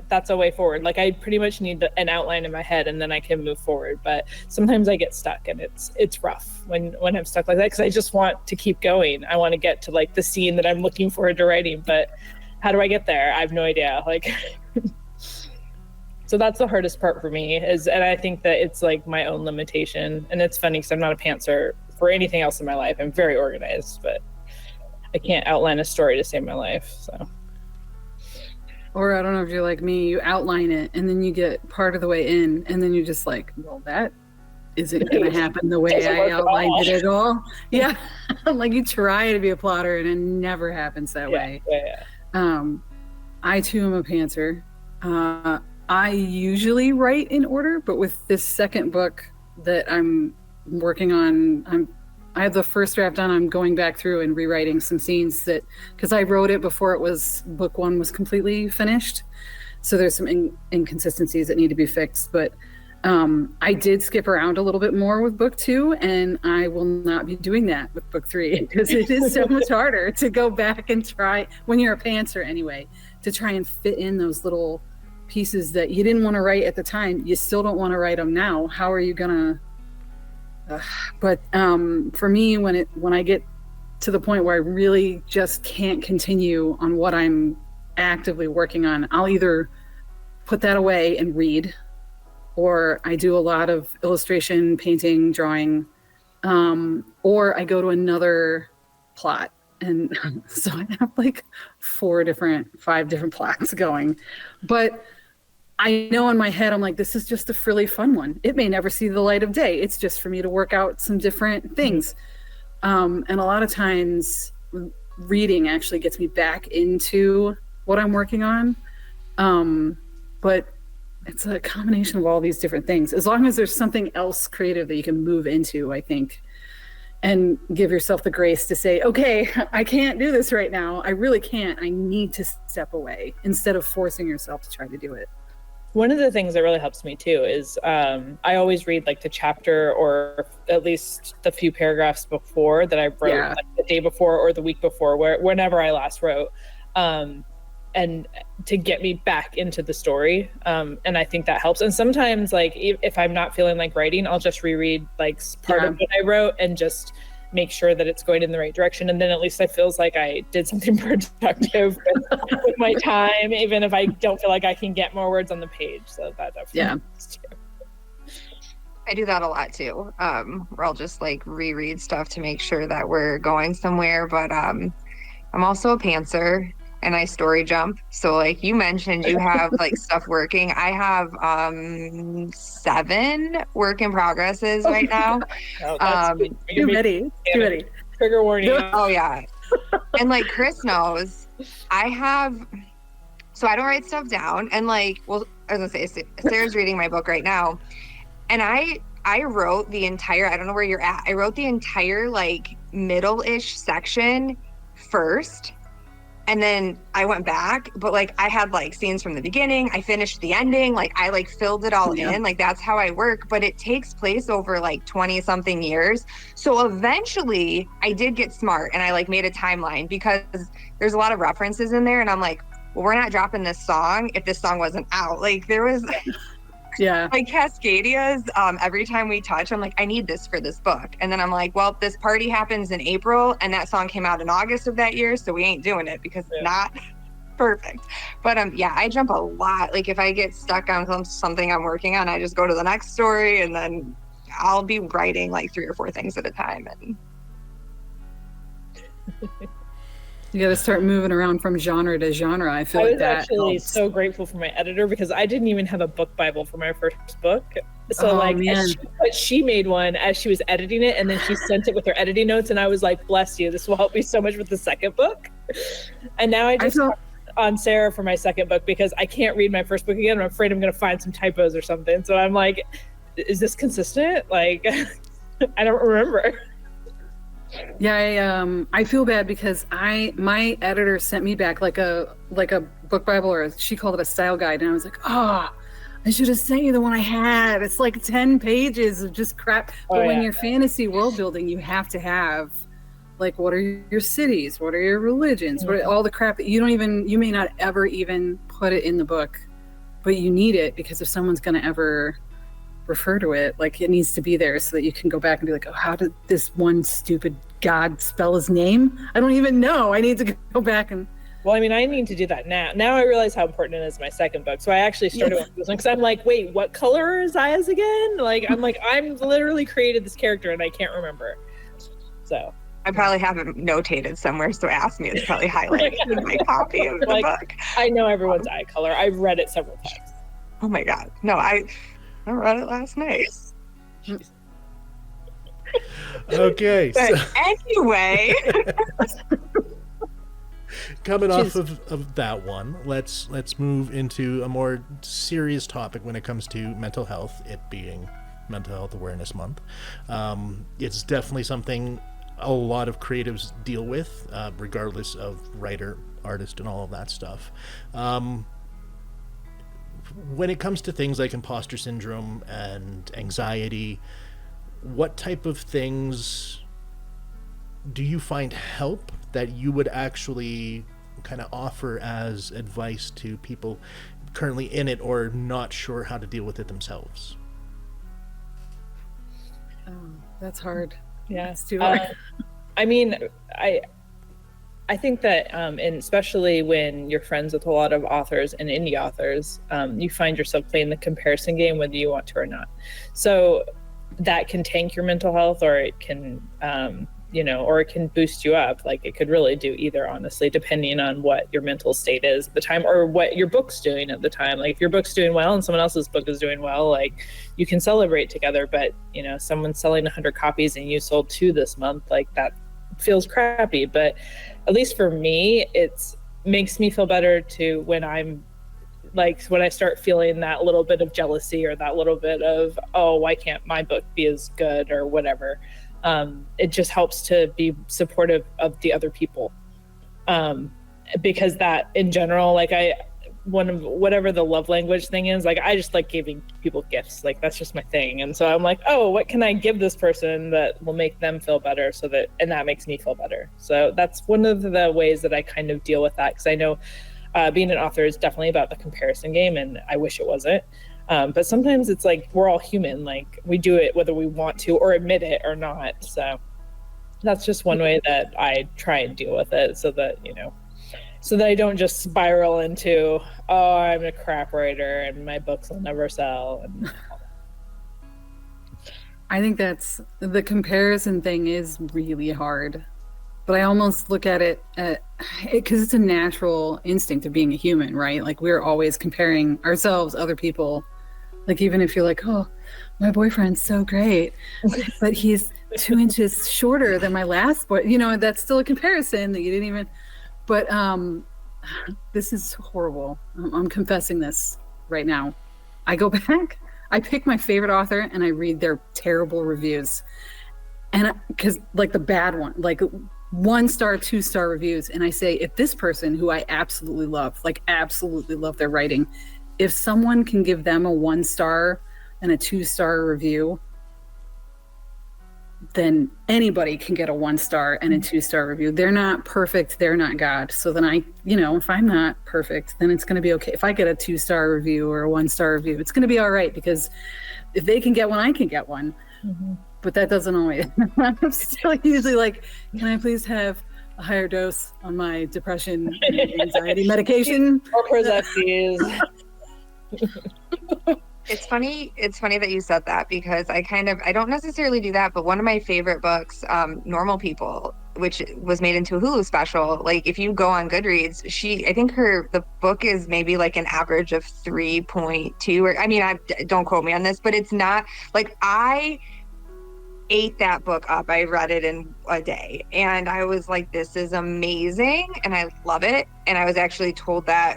that's a way forward. Like, I pretty much need an outline in my head and then I can move forward. But sometimes I get stuck, and it's rough when I'm stuck like that, because I just want to keep going. I want to get to like the scene that I'm looking forward to writing, but how do I get there? I have no idea. So that's the hardest part for me, and I think that it's like my own limitation. And it's funny because I'm not a pantser for anything else in my life. I'm very organized, but I can't outline a story to save my life. So, or I don't know if you're like me, you outline it and then you get part of the way in, and then you're just like, well, that isn't going to happen the way I outlined it at all. Yeah. Like, you try to be a plotter and it never happens that way. Yeah. I too am a pantser. I usually write in order, but with this second book that I'm working on, I have the first draft done. I'm going back through and rewriting some scenes because I wrote it before book one was completely finished. So there's some inconsistencies that need to be fixed. But I did skip around a little bit more with book two, and I will not be doing that with book three, because it is so much harder to go back and try, when you're a pantser anyway, to try and fit in those little pieces that you didn't want to write at the time. You still don't want to write them now. How are you going to... But for me, when I get to the point where I really just can't continue on what I'm actively working on, I'll either put that away and read, or I do a lot of illustration, painting, drawing, or I go to another plot. And so I have like 5 different plots going. But I know in my head, I'm like, this is just a really fun one. It may never see the light of day. It's just for me to work out some different things. And a lot of times reading actually gets me back into what I'm working on. But it's a combination of all these different things. As long as there's something else creative that you can move into, I think, and give yourself the grace to say, okay, I can't do this right now. I really can't. I need to step away, instead of forcing yourself to try to do it. One of the things that really helps me too is I always read like the chapter, or at least the few paragraphs before that I wrote, like the day before or the week before, whenever I last wrote, and to get me back into the story. And I think that helps. And sometimes, like, if I'm not feeling like writing, I'll just reread like part of what I wrote and just make sure that it's going in the right direction. And then at least I feels like I did something productive with my time, even if I don't feel like I can get more words on the page. So that definitely helps too. I do that a lot too. Where I'll just like reread stuff to make sure that we're going somewhere. But I'm also a pantser, and I story jump. So like you mentioned, you have like stuff working. I have 7 work in progresses right now. Too many. Trigger warning. Oh yeah. And like Chris knows, so I don't write stuff down. And like, well, I was gonna say, Sarah's reading my book right now, and I wrote the entire, I don't know where you're at, I wrote the entire like middle-ish section first, and then I went back, but like I had like scenes from the beginning, I finished the ending, like I like filled it all in, like that's how I work, but it takes place over like 20 something years. So eventually I did get smart and I like made a timeline, because there's a lot of references in there, and I'm like, well, we're not dropping this song if this song wasn't out. Like there was like Cascadia's, every time we touch, I'm like, I need this for this book. And then I'm like, well, this party happens in April and that song came out in August of that year, so we ain't doing it because it's not perfect. But I jump a lot. Like if I get stuck on something I'm working on, I just go to the next story, and then I'll be writing like 3 or 4 things at a time. And you got to start moving around from genre to genre. I feel like that I was actually helps. so grateful for my editor, because I didn't even have a book Bible for my first book. So she made one as she was editing it, and then she sent it with her editing notes, and I was like, bless you, this will help me so much with the second book. And now I just on Sarah for my second book, because I can't read my first book again. I'm afraid I'm going to find some typos or something. So I'm like, is this consistent? Like, I don't remember. Yeah, I feel bad because my editor sent me back like a book Bible, or she called it a style guide, and I was like, I should have sent you the one I had. It's like 10 pages of just crap. But when you're fantasy world building, you have to have like, what are your cities? What are your religions? What are all the crap that you may not ever even put it in the book, but you need it, because if someone's going to ever refer to it, like it needs to be there so that you can go back and be like, oh, how did this one stupid god spell his name? I don't even know. I need to go back and I need to do that now I realize how important it is in my second book. So I actually started with this one, because I'm like, wait, what color is Aya's again? Like I'm literally created this character and I can't remember. So I probably have it notated somewhere, so ask me. It's probably highlighted in my copy of the book. I know everyone's eye color. I've read it several times. Oh my god, no, I read it last night. Okay. But anyway, coming off of that one, let's move into a more serious topic when it comes to mental health, it being Mental Health Awareness Month. It's definitely something a lot of creatives deal with, regardless of writer, artist, and all of that stuff. When it comes to things like imposter syndrome and anxiety, what type of things do you find help that you would actually kind of offer as advice to people currently in it or not sure how to deal with it themselves? Oh, that's hard. Yeah, it's too hard. I think that, and especially when you're friends with a lot of authors and indie authors, you find yourself playing the comparison game whether you want to or not. So that can tank your mental health, or it can, or it can boost you up. Like it could really do either, honestly, depending on what your mental state is at the time or what your book's doing at the time. Like if your book's doing well and someone else's book is doing well, like you can celebrate together. But, someone's selling 100 copies and you sold 2 this month, like that feels crappy. But at least for me, it makes me feel better to when I start feeling that little bit of jealousy or that little bit of, oh, why can't my book be as good or whatever. It just helps to be supportive of the other people. Because that in general, whatever the love language thing is, like I just like giving people gifts, like that's just my thing. And so I'm like, oh, what can I give this person that will make them feel better, and that makes me feel better. So that's one of the ways that I kind of deal with that, because I know being an author is definitely about the comparison game, and I wish it wasn't. But sometimes it's like we're all human, like we do it whether we want to or admit it or not. So that's just one way that I try and deal with it, so that I don't just spiral into, oh, I'm a crap writer and my books will never sell. And I think that's the comparison thing is really hard, but I almost look at it because it's a natural instinct of being a human, right? Like we're always comparing ourselves, other people. Like even if you're like, oh, my boyfriend's so great, but he's 2 inches shorter than my last boy, that's still a comparison that you didn't even. But this is horrible. I'm confessing this right now. I go back, I pick my favorite author and I read their terrible reviews. And because like the bad one, like 1-star, 2-star reviews. And I say, if this person who I absolutely love, like absolutely love their writing, if someone can give them a 1-star and a 2-star review, then anybody can get a 1-star and a 2-star review. They're not perfect. They're not God. So then I, if I'm not perfect, then it's going to be okay. If I get a 2-star review or a 1-star review, it's going to be all right, because if they can get one, I can get one. Mm-hmm. But that doesn't always. I'm still usually like, can I please have a higher dose on my depression and anxiety medication? Or Prozac. It's funny that you said that, because I don't necessarily do that, but one of my favorite books, Normal People, which was made into a Hulu special, like if you go on Goodreads, I think the book is maybe like an average of 3.2, or I don't quote me on this, but it's not like, I ate that book up. I read it in a day and I was like, this is amazing and I love it. And I was actually told that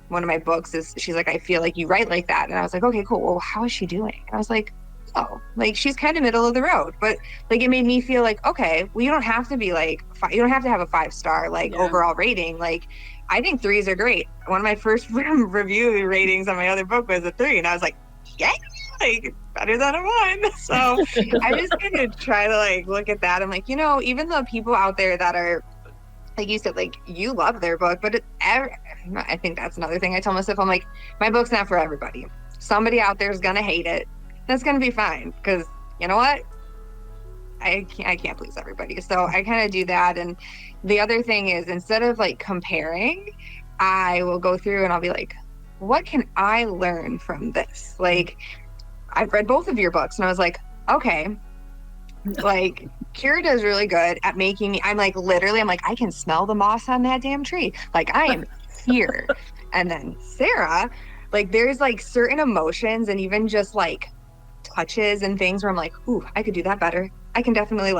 one of my books is, she's like, I feel like you write like that. And I was like, okay, cool. Well, how is she doing? And I was like, oh, like she's kind of middle of the road, but like it made me feel like, okay, well, you don't have to be like, you don't have to have a 5-star overall rating. Like I think 3s are great. One of my first review ratings on my other book was a 3, and I was like, yeah, like better than a 1. So I just kind of try to like look at that. I'm like, even the people out there that are, like you said, like you love their book, but I think that's another thing I tell myself. I'm like, my book's not for everybody. Somebody out there is gonna hate it. That's gonna be fine, because you know what? I can't please everybody. So I kind of do that. And the other thing is, instead of like comparing, I will go through and I'll be like, what can I learn from this? Like, I've read both of your books and I was like, okay, like Ciara does really good at making me, I'm like, I can smell the moss on that damn tree. Like I am here. And then Sara, like there's like certain emotions and even just like touches and things where I'm like, ooh, I could do that better. I can definitely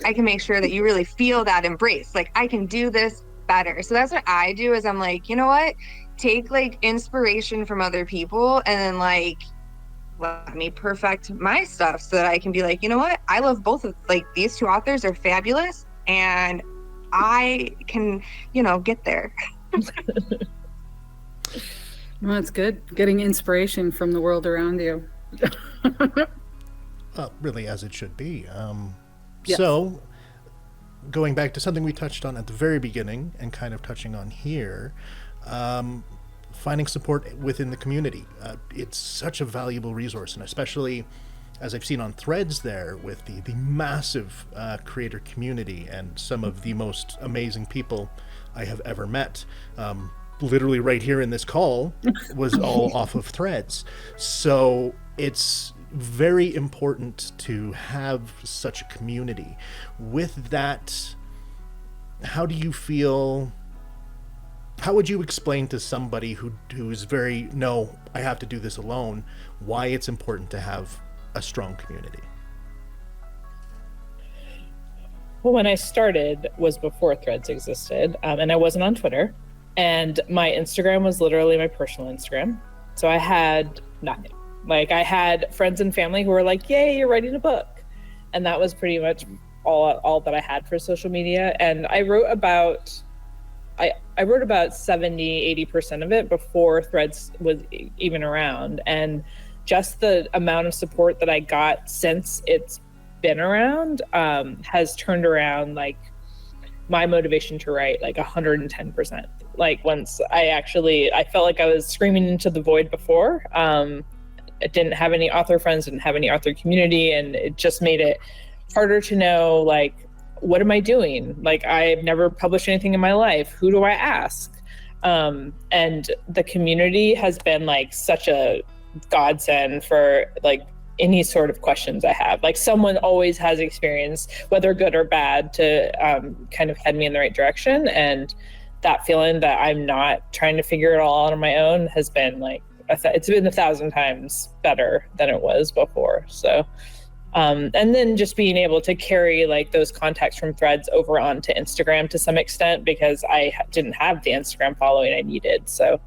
I can make sure that you really feel that embrace. Like I can do this better. So that's what I do, is I'm like, you know what? Take like inspiration from other people and then like let me perfect my stuff so that I can be like, you know what? I love both of like these 2 authors are fabulous and I can, get there. Well, it's good getting inspiration from the world around you. Really, as it should be. Yes. So going back to something we touched on at the very beginning and kind of touching on here, finding support within the community. It's such a valuable resource, and especially as I've seen on Threads there with the massive creator community and some of the most amazing people I have ever met. Literally right here in this call was all off of Threads. So it's very important to have such a community. With that, how do you feel? How would you explain to somebody who's very, no, I have to do this alone, why it's important to have a strong community? Well, when I started was before Threads existed, and I wasn't on Twitter, and my Instagram was literally my personal Instagram. So I had nothing. Like I had friends and family who were like, yay, you're writing a book. And that was pretty much all that I had for social media. And I wrote about 70-80% of it before Threads was even around. And just the amount of support that I got since it's been around has turned around like my motivation to write like 110%. Like once I felt like I was screaming into the void before. I didn't have any author friends, didn't have any author community, and it just made it harder to know, like, what am I doing? Like, I've never published anything in my life. Who do I ask? And the community has been like such a godsend for like any sort of questions I have. Like someone always has experience, whether good or bad, to kind of head me in the right direction. And that feeling that I'm not trying to figure it all out on my own has been like, it's been 1,000 times better than it was before. So, and then just being able to carry like those contacts from Threads over onto Instagram to some extent, because I didn't have the Instagram following I needed. So,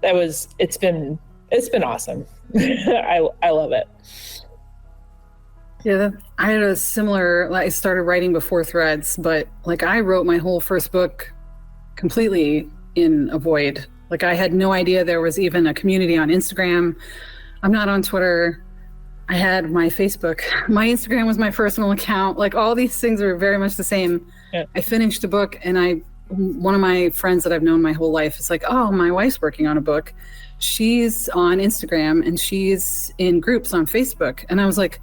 it's It's been awesome. I love it. Yeah, I had a similar, I started writing before Threads, but like I wrote my whole first book completely in a void. Like I had no idea there was even a community on Instagram. I'm not on Twitter. I had my Facebook. My Instagram was my personal account. Like all these things are very much the same. Yeah. I finished a book and one of my friends that I've known my whole life is like, oh, my wife's working on a book. She's on Instagram and she's in groups on Facebook. And I was like,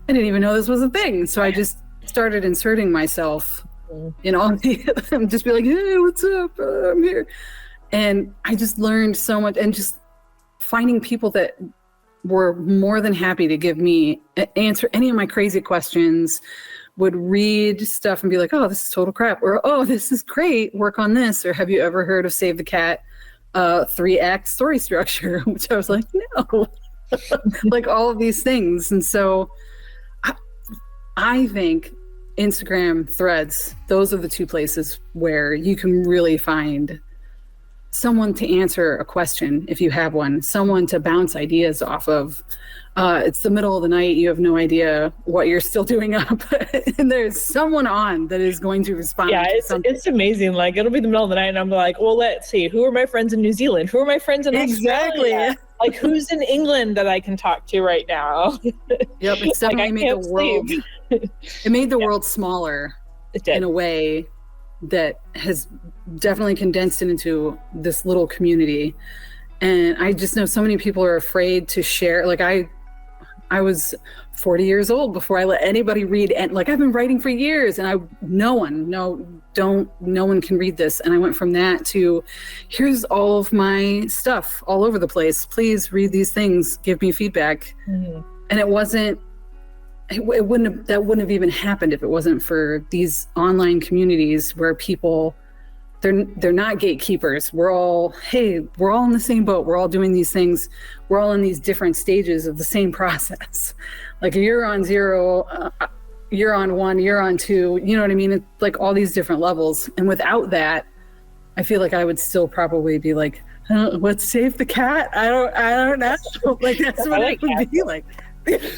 I didn't even know this was a thing. So I just started inserting myself in all the, just be like, hey, what's up? I'm here. And I just learned so much, and just finding people that were more than happy to give me answer any of my crazy questions, would read stuff and be like, oh, this is total crap. Or, oh, this is great. Work on this. Or have you ever heard of Save the Cat 3-act story structure? Which I was like, no. Like all of these things. And so I think Instagram, Threads, those are the two places where you can really find someone to answer a question if you have one, someone to bounce ideas off of. It's the middle of the night, you have no idea what you're still doing up, and there's someone on that is going to respond. Yeah, it's amazing. Like it'll be the middle of the night and I'm like, well, let's see, who are my friends in New Zealand? Who are my friends in Australia? Like who's in England that I can talk to right now? Yep, it's definitely made the world. It made the world smaller in a way that has definitely condensed it into this little community. And I just know so many people are afraid to share. Like I was 40 years old before I let anybody read, and like I've been writing for years, and no one can read this. And I went from that to, here's all of my stuff all over the place. Please read these things, give me feedback. Mm-hmm. And that wouldn't have even happened if it wasn't for these online communities where people, they're not gatekeepers. We're all in the same boat. We're all doing these things. We're all in these different stages of the same process. Like you're on 0, you're on 1, you're on 2, you know what I mean? It's like all these different levels. And without that, I feel like I would still probably be like, let's save the cat. I don't know. Like that's what it would be like.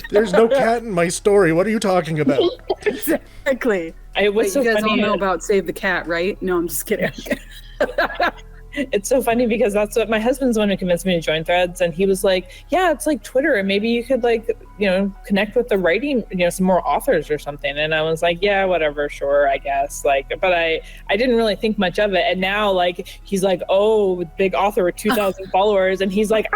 There's no cat in my story. What are you talking about? Exactly. It was so you guys funny. all know about Save the Cat, right? No, I'm just kidding. It's so funny because that's what my husband's the one who convinced me to join Threads, and he was like, yeah, it's like Twitter, and maybe you could like, connect with the writing, some more authors or something. And I was like, yeah, whatever, sure, I guess. Like, but I didn't really think much of it. And now like he's like, oh, big author with 2,000 followers, and he's like,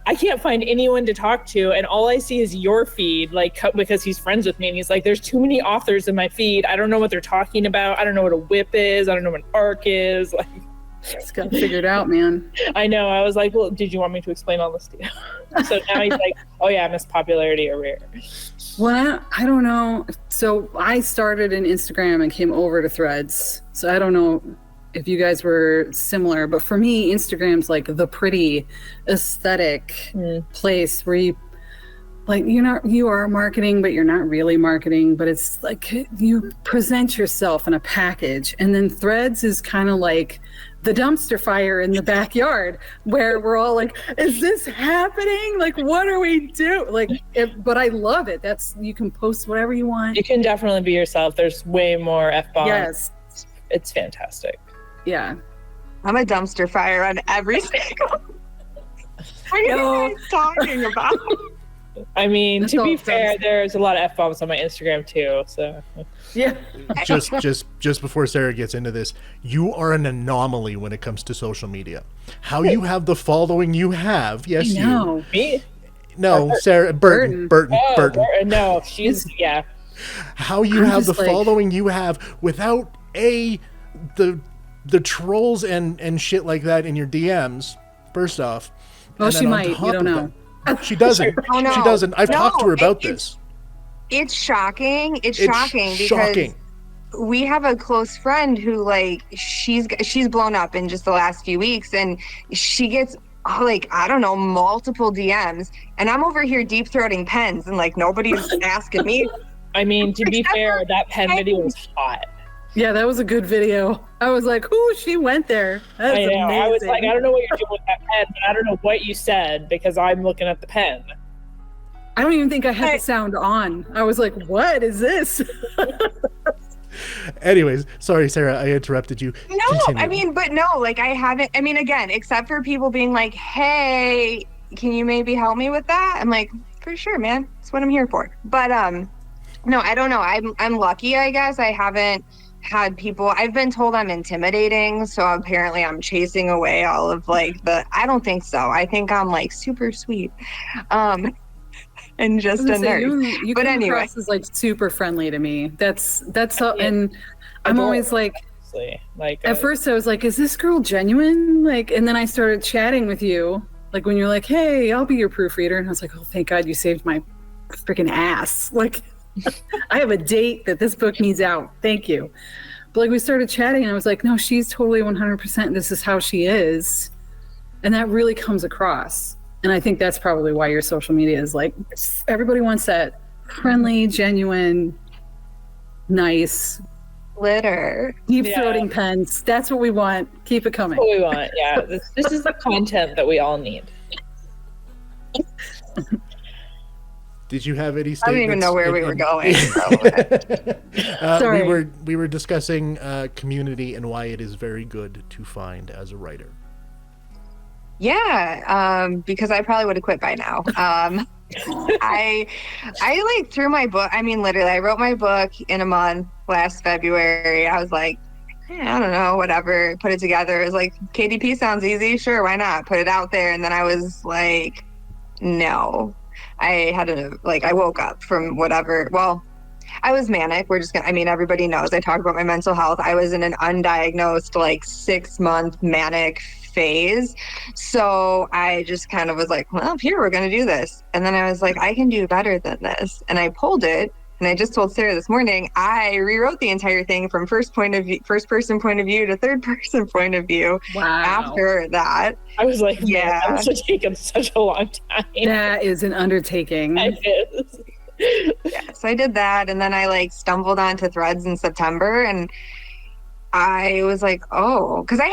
I can't find anyone to talk to, and all I see is your feed, like, because he's friends with me, and he's like, there's too many authors in my feed. I don't know what they're talking about. I don't know what a whip is. I don't know what an arc is. Like, it's got figured out, man. I know. I was like, well, did you want me to explain all this to you? So now he's like, oh yeah, Miss Popularity or Rare. Well, I don't know. So I started in Instagram and came over to Threads. So I don't know if you guys were similar, but for me, Instagram's like the pretty aesthetic place where you are marketing, but you're not really marketing, but it's like you present yourself in a package. And then Threads is kind of like the dumpster fire in the backyard where we're all like, is this happening? Like, what are we doing? Like, but I love it. You can post whatever you want. You can definitely be yourself. There's way more F-bombs. Yes. It's fantastic. Yeah. I'm a dumpster fire on every single. What are you guys talking about? I mean, to be fair, there's a lot of F-bombs on my Instagram too, so. Yeah. Just before Sarah gets into this, you are an anomaly when it comes to social media. How you have the following you have, yes, you. Me? No, Sarah, Burton. Oh, Burton. No, she's, yeah. How you have the following you have without the trolls and shit like that in your DMs, first off. Well, she might, you don't know. She doesn't. Oh, no. She doesn't. I've talked to her about this. It's shocking. It's shocking because we have a close friend who, like, she's blown up in just the last few weeks, and she gets multiple DMs, and I'm over here deep throating pens, and like nobody's asking me. I mean, to be fair, that pen video was hot. Yeah, that was a good video. I was like, "Ooh, she went there." That's I know. amazing. I was like, I don't know what you're doing with that pen, but I don't know what you said because I'm looking at the pen. I don't even think I had the sound on. I was like, "What is this?" Anyways, sorry, Sarah, I interrupted you. No, Continue. I mean, but no, like I haven't, I mean, again, except for people being like, hey, can you maybe help me with that? I'm like, for sure, man. That's what I'm here for. But no, I don't know. I'm lucky, I guess. I haven't had people, I've been told I'm intimidating, so apparently I'm chasing away all of like I don't think so. I think I'm like super sweet. And just a nerd. You but come anyway, across as like super friendly to me. That's all, and I'm always like, at first I was like, is this girl genuine? Like, and then I started chatting with you, like when you're like, hey, I'll be your proofreader, and I was like, oh, thank God you saved my freaking ass. Like, I have a date that this book needs out. Thank you. But like we started chatting, and I was like, no, she's totally 100%. This is how she is, and that really comes across. And I think that's probably why your social media is like, everybody wants that friendly, genuine, nice, glitter, deep throating pens. That's what we want. Keep it coming. That's what we want. Yeah, this is the content that we all need. Did you have any statements? I don't even know where we were going. Sorry. We were discussing community and why it is very good to find as a writer. Yeah, because I probably would have quit by now. I like threw my book. I mean, literally, I wrote my book in a month last February. I was like, I don't know, whatever. Put it together. It was like, KDP sounds easy. Sure, why not? Put it out there. And then I was like, no. I woke up from whatever. Well, I was manic. Everybody knows I talk about my mental health. I was in an undiagnosed, 6-month manic phase. So I just kind of was like, well, here, we're going to do this. And then I was like, I can do better than this. And I pulled it. And I just told Sarah this morning, I rewrote the entire thing from first person point of view to third person point of view. Wow. After that. I was like, yeah, that must have taken such a long time. That is an undertaking. It is. Yeah, so I did that, and then I stumbled onto Threads in September, and I was like, oh, because I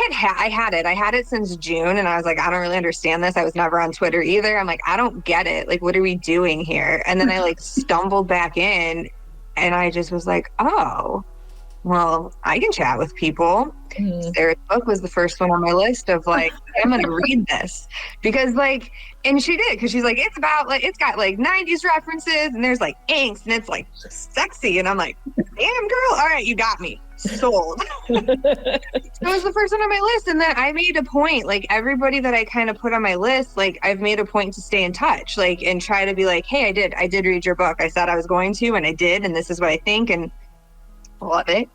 had it since June, and I was like, I don't really understand this. I was never on Twitter either. I'm like, I don't get it. Like, what are we doing here? And then I stumbled back in, and I just was like, oh, well, I can chat with people. Mm-hmm. Sarah's book was the first one on my list of I'm going to read this because and she did, because she's like, it's about it's got 90s references and there's inks and it's sexy. And I'm like, damn girl. All right. You got me sold. It was the first one on my list. And then I made a point, everybody that I kind of put on my list, I've made a point to stay in touch, and try to be hey, I did read your book. I said I was going to, and I did. And this is what I think. And love it.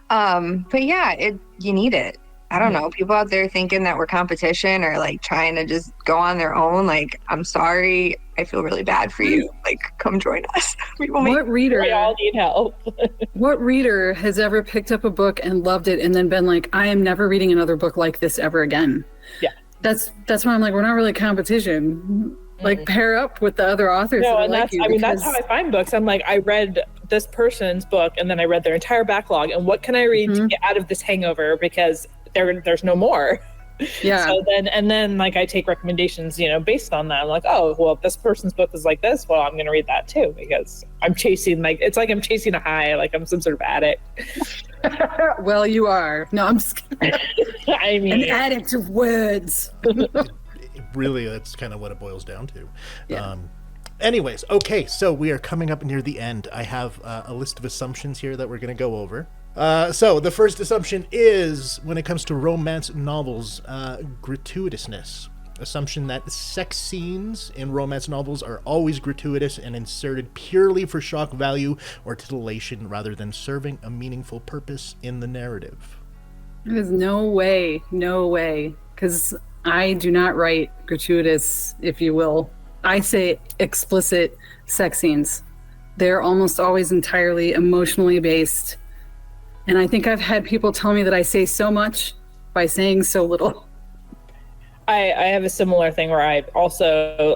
But yeah, you need it. I don't know. People out there thinking that we're competition or trying to just go on their own. I'm sorry. I feel really bad for you. Come join us. We all need help. What reader has ever picked up a book and loved it and then been like, I am never reading another book like this ever again? Yeah. That's why I'm like, we're not really competition. Pair up with the other authors. No, and that's how I find books. I'm like, I read this person's book and then I read their entire backlog, and what can I read to get out of this hangover, because there's no more. Yeah. So then I take recommendations, based on that. I'm like, oh, well, if this person's book is like this, well, I'm going to read that too, because I'm chasing it's like I'm chasing a high, like I'm some sort of addict. Well, you are. No, I'm just kidding. I mean, an addict of words. Really, that's kind of what it boils down to. Yeah. Anyways, okay, so we are coming up near the end. I have a list of assumptions here that we're going to go over. So the first assumption is, when it comes to romance novels, gratuitousness. Assumption that sex scenes in romance novels are always gratuitous and inserted purely for shock value or titillation rather than serving a meaningful purpose in the narrative. There's no way, because I do not write gratuitous, if you will. I say explicit sex scenes. They're almost always entirely emotionally based. And I think I've had people tell me that I say so much by saying so little. I have a similar thing where I also,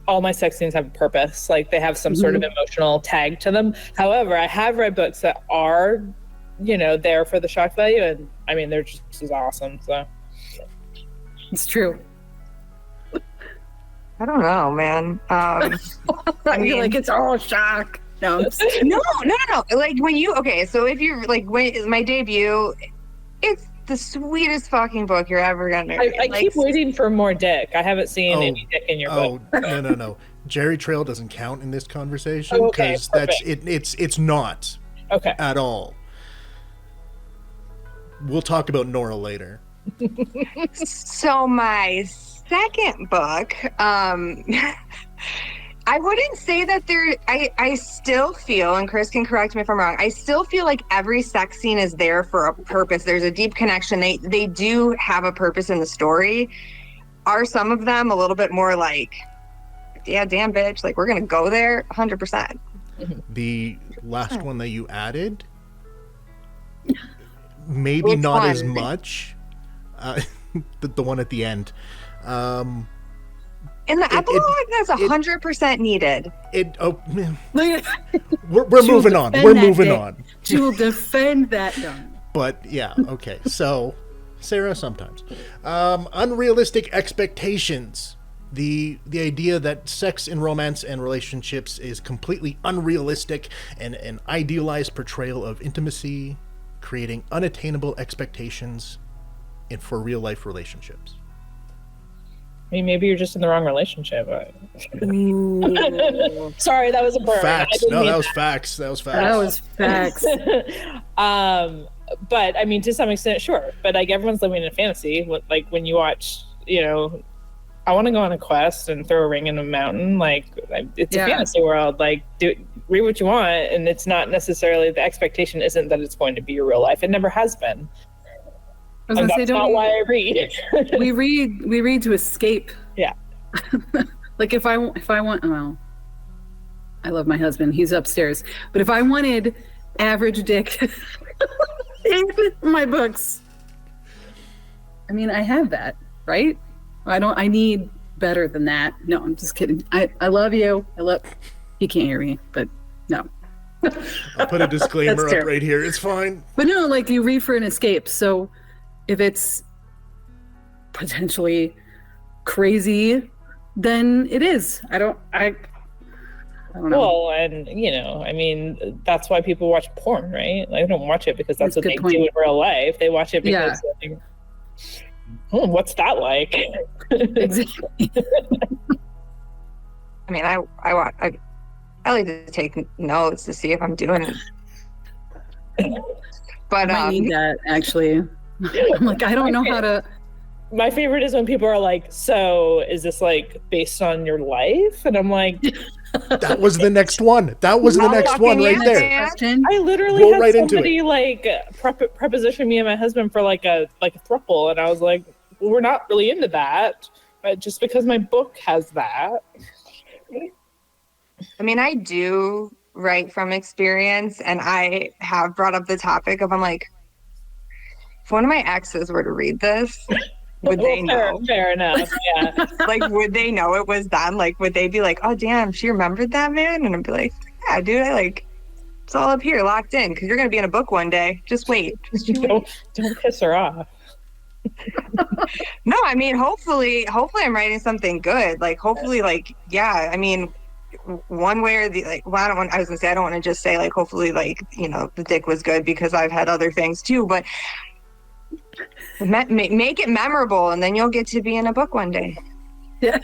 all my sex scenes have a purpose. They have some sort of emotional tag to them. However, I have read books that are there for the shock value, and I mean they're just as awesome. So It's true. I don't know, man. I mean, like it's all shock. No, no. Like so if you're like, when my debut, it's the sweetest fucking book you're ever gonna read. I keep waiting for more dick. I haven't seen any dick in your book. No. Jerry Trail doesn't count in this conversation because it's not at all. We'll talk about Nora later. So my second book, I wouldn't say that I still feel, and Chris can correct me if I'm wrong, I still feel like every sex scene is there for a purpose. There's a deep connection. They do have a purpose in the story. Are some of them a little bit more like, yeah, damn bitch, like we're gonna go there? 100%. The last one that you added, maybe Which not one? as much. The one at the end. In the epilogue, that's 100% needed. We're moving on. We're moving on. She will defend that done. But yeah, okay. So, Sarah, sometimes unrealistic expectations. The idea that sex in romance and relationships is completely unrealistic and an idealized portrayal of intimacy, creating unattainable expectations for real life relationships. I mean, maybe you're just in the wrong relationship. Sorry, that was a burn. Facts. No, that was facts. That was facts. But I mean, to some extent, sure. But like everyone's living in a fantasy. Like when you watch, I want to go on a quest and throw a ring in a mountain. Like it's a fantasy world. Like read what you want, and it's not necessarily, the expectation isn't that it's going to be your real life. It never has been. And that's not why I read. we read to escape. Yeah. Like if I want, well, I love my husband. He's upstairs. But if I wanted average dick in my books, I mean, I have that, right? I need better than that. No, I'm just kidding. I love you. You can't hear me, but no. I'll put a disclaimer up right here. It's fine. But no, like you read for an escape. So if it's potentially crazy, then it is. I don't know. Well, and I mean, that's why people watch porn, right? Like, they don't watch it because that's what they do in real life. They watch it because like, what's that like? Exactly. I mean, I like to take notes to see if I'm doing it. But I need that actually. I'm like, I don't know how to. My favorite is when people are like, so is this like based on your life? And I'm like, that was the next one. That was the next one right there. I literally had somebody like preposition me and my husband for like a throuple, and I was like, well, we're not really into that, but just because my book has that. I mean, I do write from experience, and I have brought up the topic of, I'm like, if one of my exes were to read this, would they know? Fair enough, yeah. Like, would they know it was them? Like, would they be like, oh, damn, she remembered that, man? And I'd be like, yeah, dude, it's all up here, locked in, because you're going to be in a book one day. Just wait. Don't piss her off. No, I mean, hopefully I'm writing something good. Like, hopefully, like, yeah, I mean, one way or the, like, well, I don't want to just say, like, hopefully, like, the dick was good, because I've had other things too, but make it memorable, and then you'll get to be in a book one day. Yeah.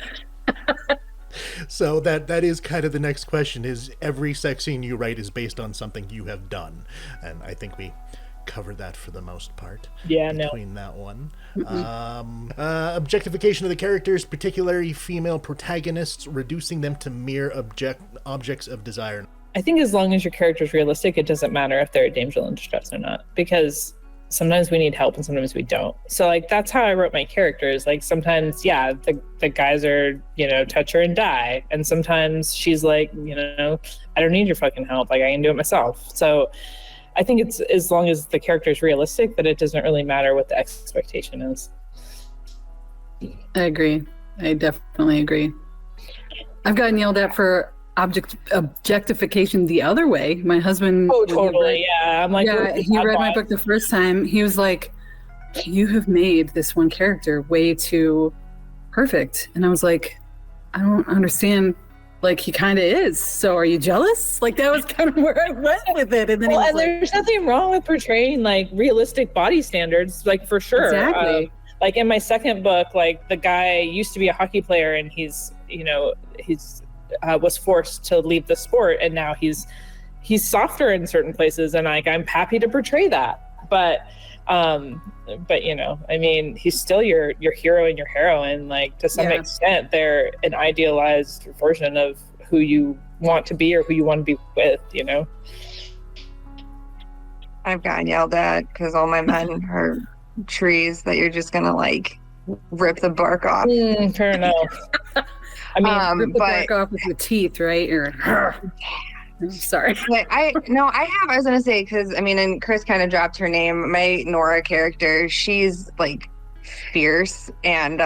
So that is kind of the next question, is every sex scene you write is based on something you have done, and I think we covered that for the most part. Between that one. Objectification of the characters, particularly female protagonists, reducing them to mere objects of desire. I think as long as your character is realistic, it doesn't matter if they're a damsel in distress or not, because sometimes we need help and sometimes we don't. So like, that's how I wrote my characters. Like sometimes, yeah, the guys are, touch her and die. And sometimes she's like, I don't need your fucking help. Like I can do it myself. So I think it's, as long as the character is realistic, that it doesn't really matter what the expectation is. I agree. I definitely agree. I've gotten yelled at for objectification the other way. My husband, Oh, totally. Yeah. I'm like, yeah, he read my book the first time. He was like, you have made this one character way too perfect. And I was like, I don't understand. Like, he kind of is. So are you jealous? Like, that was kind of where I went with it. And then and there's nothing wrong with portraying like realistic body standards, like for sure. Exactly. Like in my second book, like the guy used to be a hockey player and he's was forced to leave the sport, and now he's softer in certain places, and like I'm happy to portray that. But you know, I mean, he's still your hero and your heroine. Like to some extent, they're an idealized version of who you want to be or who you want to be with, you know. I've gotten yelled at because all my men are trees that you're just gonna like rip the bark off. Fair enough. I mean, rip the bark off with the teeth, right? Or sorry. But I was gonna say, because I mean, and Chris kind of dropped her name. My Nora character, she's like fierce, and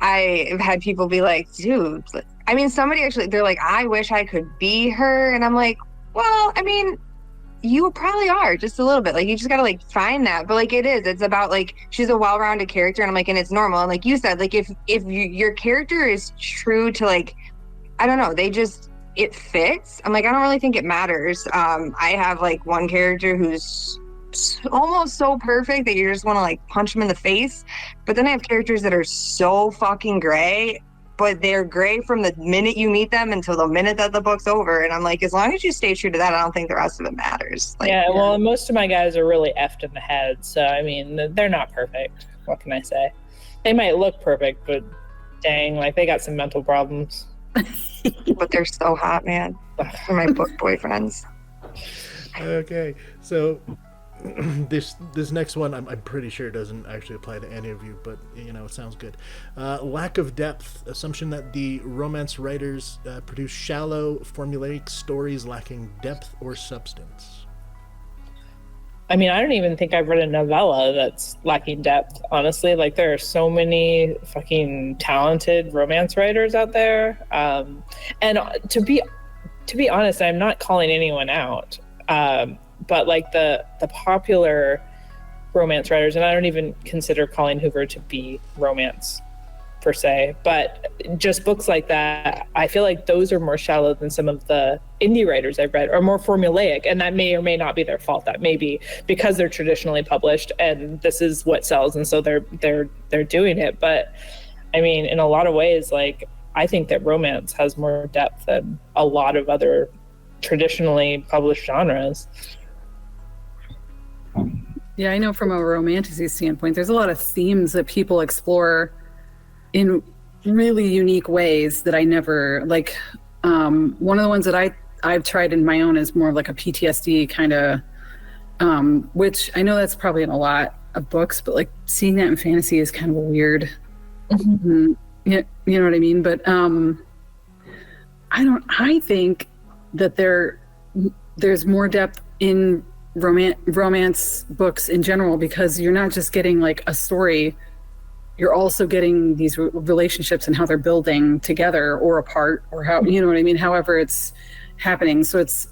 I've had people be like, dude, I mean, somebody actually, they're like, I wish I could be her, and I'm like, well, I mean, you probably are just a little bit. Like, you just gotta like find that. But like, it's about like, she's a well-rounded character, and I'm like, and it's normal. And like you said, like if your character is true to like, I don't know, it fits. I'm like, I don't really think it matters. I have like one character who's almost so perfect that you just want to like punch him in the face. But then I have characters that are so fucking gray, but they're gray from the minute you meet them until the minute that the book's over. And I'm like, as long as you stay true to that, I don't think the rest of it matters. Like, well, most of my guys are really effed in the head. So, I mean, they're not perfect. What can I say? They might look perfect, but dang, like they got some mental problems. But they're so hot, man. They're my book boyfriends. Okay, so this next one, I'm pretty sure doesn't actually apply to any of you, but you know, it sounds good. Lack of depth, assumption that the romance writers produce shallow, formulaic stories lacking depth or substance. I mean, I don't even think I've read a novella that's lacking depth, honestly. Like, there are so many fucking talented romance writers out there. And to be honest, I'm not calling anyone out. But like the popular romance writers, and I don't even consider Colleen Hoover to be romance per se, but just books like that, I feel like those are more shallow than some of the indie writers I've read, or more formulaic, and that may or may not be their fault. That may be because they're traditionally published and this is what sells, and so they're doing it. But I mean, in a lot of ways, like I think that romance has more depth than a lot of other traditionally published genres. Yeah, I know from a romanticy standpoint, there's a lot of themes that people explore in really unique ways that I never like. One of the ones that I've tried in my own is more of like a PTSD kind of, which I know that's probably in a lot of books, but like seeing that in fantasy is kind of a weird. Mm-hmm. Yeah, you know what I mean. But I think that there's more depth in romance books in general, because you're not just getting like a story, you're also getting these relationships and how they're building together or apart, or how, you know what I mean, however it's happening. So it's,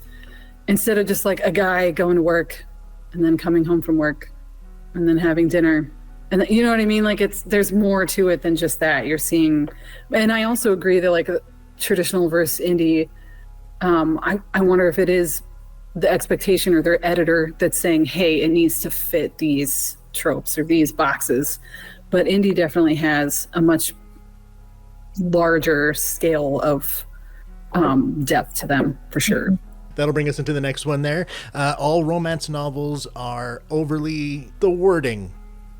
instead of just like a guy going to work and then coming home from work and then having dinner, and you know what I mean, like there's more to it than just that. You're seeing, and I also agree that like traditional versus indie, I wonder if it is the expectation or their editor that's saying, hey, it needs to fit these tropes or these boxes. But indie definitely has a much larger scale of depth to them, for sure. That'll bring us into the next one there. All romance novels are overly, the wording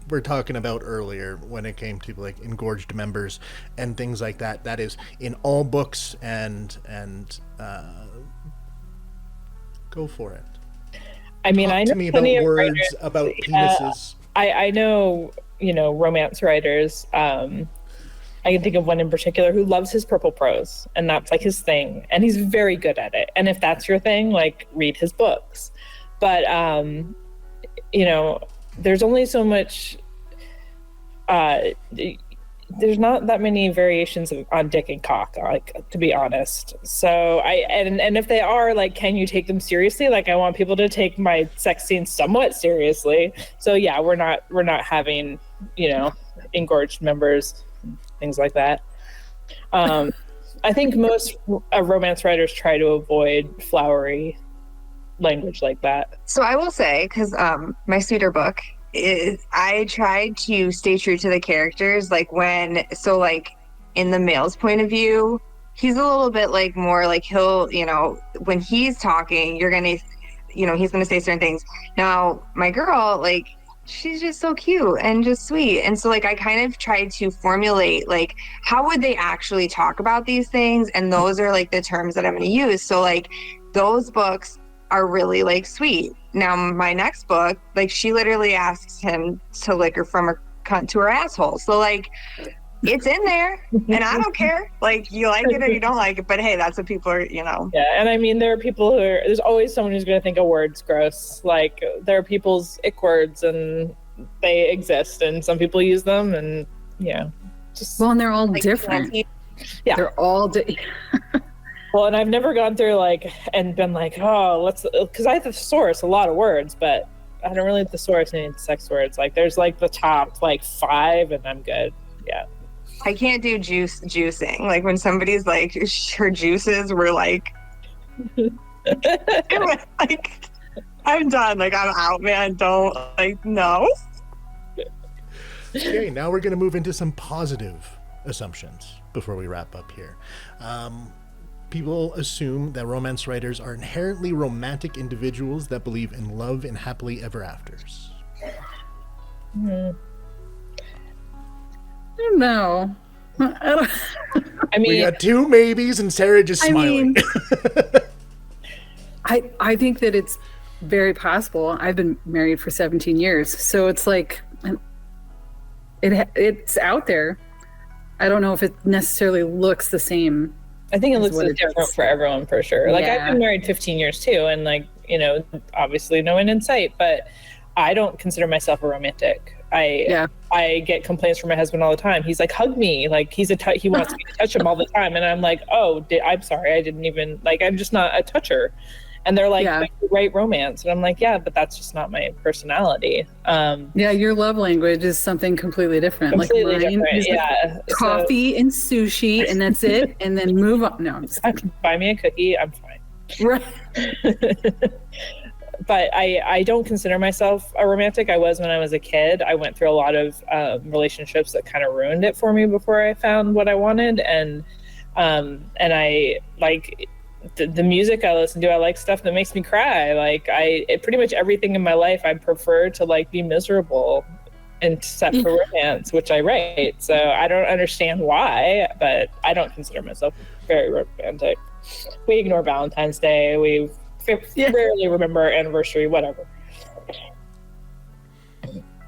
we're talking about earlier when it came to like engorged members and things like that. That is in all books, and go for it. I mean, Talk I know to me about words, about penises. I know, you know, romance writers. I can think of one in particular who loves his purple prose, and that's like his thing, and he's very good at it. And if that's your thing, like, read his books. But you know, there's only so much there's not that many variations on dick and cock, like, to be honest. So and if they are, like, can you take them seriously? Like, I want people to take my sex scenes somewhat seriously. So yeah, we're not having, engorged members, things like that. I think most romance writers try to avoid flowery language like that. So I will say, because my suitor book, I tried to stay true to the characters. Like in the male's point of view, he's a little bit like more like he'll, when he's talking, you're going to, he's going to say certain things. Now, my girl, like, she's just so cute and just sweet. And so, like, I kind of tried to formulate, like, how would they actually talk about these things? And those are, like, the terms that I'm going to use. So, like, those books are really, like, sweet. Now, my next book, like, she literally asks him to lick her from her cunt to her asshole. So, like, it's in there, and I don't care. Like, you like it or you don't like it, but hey, that's what people are, Yeah, and I mean, there are people there's always someone who's going to think a word's gross. Like, there are people's ick words, and they exist, and some people use them, and Well, and they're all like, different. Yeah, they're all Well, and I've never gone through, like, and been like, oh, because I thesaurus a lot of words, but I don't really thesaurus any sex words. Like, there's, like, the top, like, 5, and I'm good. Yeah. I can't do juicing. Like, when somebody's like, her juices were like, like, I'm done. Like, I'm out, man. Don't, like, no. Okay, now we're going to move into some positive assumptions before we wrap up here. People assume that romance writers are inherently romantic individuals that believe in love and happily ever afters. No. I mean, we got 2 maybes and Sarah just smiling. I think that it's very possible. I've been married for 17 years, so it's like it's out there. I don't know if it necessarily looks the same. I think it looks different for everyone, for sure. Like, I've been married 15 years too, and, like, obviously no one in sight, but I don't consider myself a romantic. I get complaints from my husband all the time. He's like, hug me. Like, he wants me to touch him all the time. And I'm like, I'm sorry. I didn't even, like, I'm just not a toucher. And they're like, you write romance. And I'm like, yeah, but that's just not my personality. Your love language is something completely different. Completely like mine different. Like coffee and sushi, and that's it. And then move on. No, buy me a cookie. I'm fine. Right. But I don't consider myself a romantic. I was when I was a kid. I went through a lot of relationships that kind of ruined it for me before I found what I wanted. And I like the music I listen to. I like stuff that makes me cry. Like, pretty much everything in my life, I prefer to, like, be miserable except for romance, which I write. So I don't understand why, but I don't consider myself very romantic. We ignore Valentine's Day. We rarely remember our anniversary, whatever.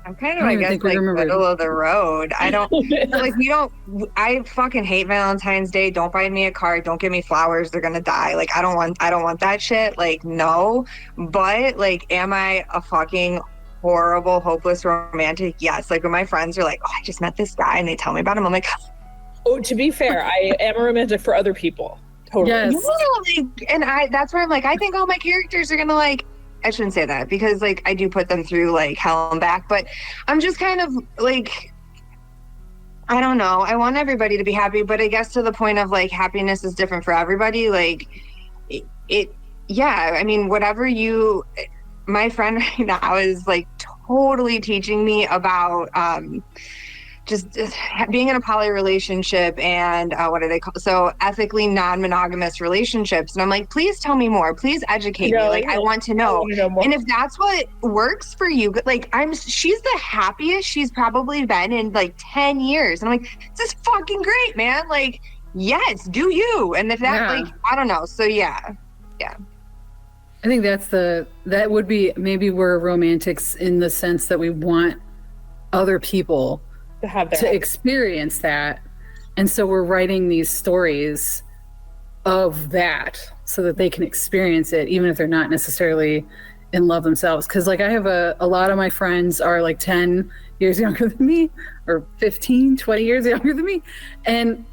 I'm kind of, I guess, like, middle of the road. I don't like, I fucking hate Valentine's Day. Don't buy me a card. Don't give me flowers. They're gonna die. Like, I don't want that shit. Like, no. But, like, am I a fucking horrible, hopeless romantic? Yes. Like, when my friends are like, oh, I just met this guy, and they tell me about him, I'm like, oh, to be fair, I am a romantic for other people. Totally. Yes. Yeah, like, and that's where I'm like, I think all my characters are gonna, like, I shouldn't say that, because, like, I do put them through, like, hell and back, but I'm just kind of like, I don't know. I want everybody to be happy, but I guess to the point of, like, happiness is different for everybody. Like, I mean, my friend right now is, like, totally teaching me about just being in a poly relationship and what are they called? So ethically non-monogamous relationships. And I'm like, please tell me more. Please educate me. Like, I want to know. And if that's what works for you, like, she's the happiest she's probably been in, like, 10 years. And I'm like, this is fucking great, man. Like, yes, do you. And if that, like, I don't know. So yeah. I think that would be, maybe we're romantics in the sense that we want other people to experience that, and so we're writing these stories of that so that they can experience it, even if they're not necessarily in love themselves. Because, like, I have a lot of my friends are, like, 10 years younger than me, or 15, 20 years younger than me. And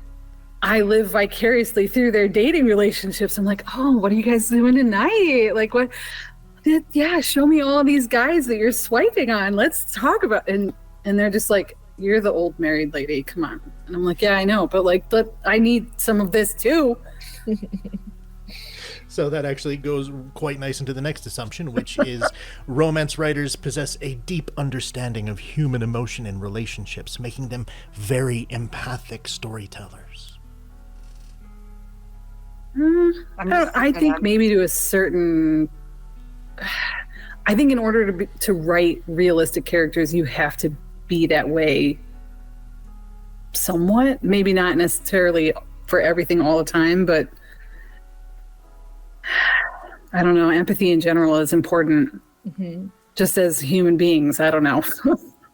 I live vicariously through their dating relationships. I'm like, oh, what are you guys doing tonight? Like, what? Yeah, show me all these guys that you're swiping on. Let's talk about. And they're just like, you're the old married lady. Come on. And I'm like, yeah, I know, but like, I need some of this too. So that actually goes quite nice into the next assumption, which is romance writers possess a deep understanding of human emotion and relationships, making them very empathic storytellers. I think maybe to a certain... I think in order to write realistic characters, you have to be that way somewhat. Maybe not necessarily for everything all the time, but I don't know. Empathy in general is important. Mm-hmm. Just as human beings. I don't know.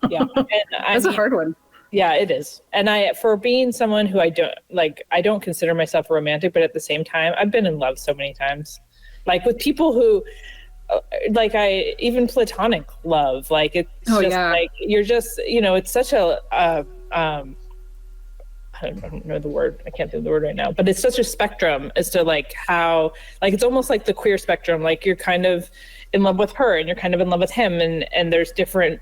Yeah. That's a hard one. Yeah, it is. And for being someone who I don't consider myself romantic, but at the same time, I've been in love so many times. Like with people who, like even platonic love, like it's like, you're just, it's such a, I don't know the word. I can't think of the word right now, but it's such a spectrum as to like how, like, it's almost like the queer spectrum. Like you're kind of in love with her and you're kind of in love with him. And there's different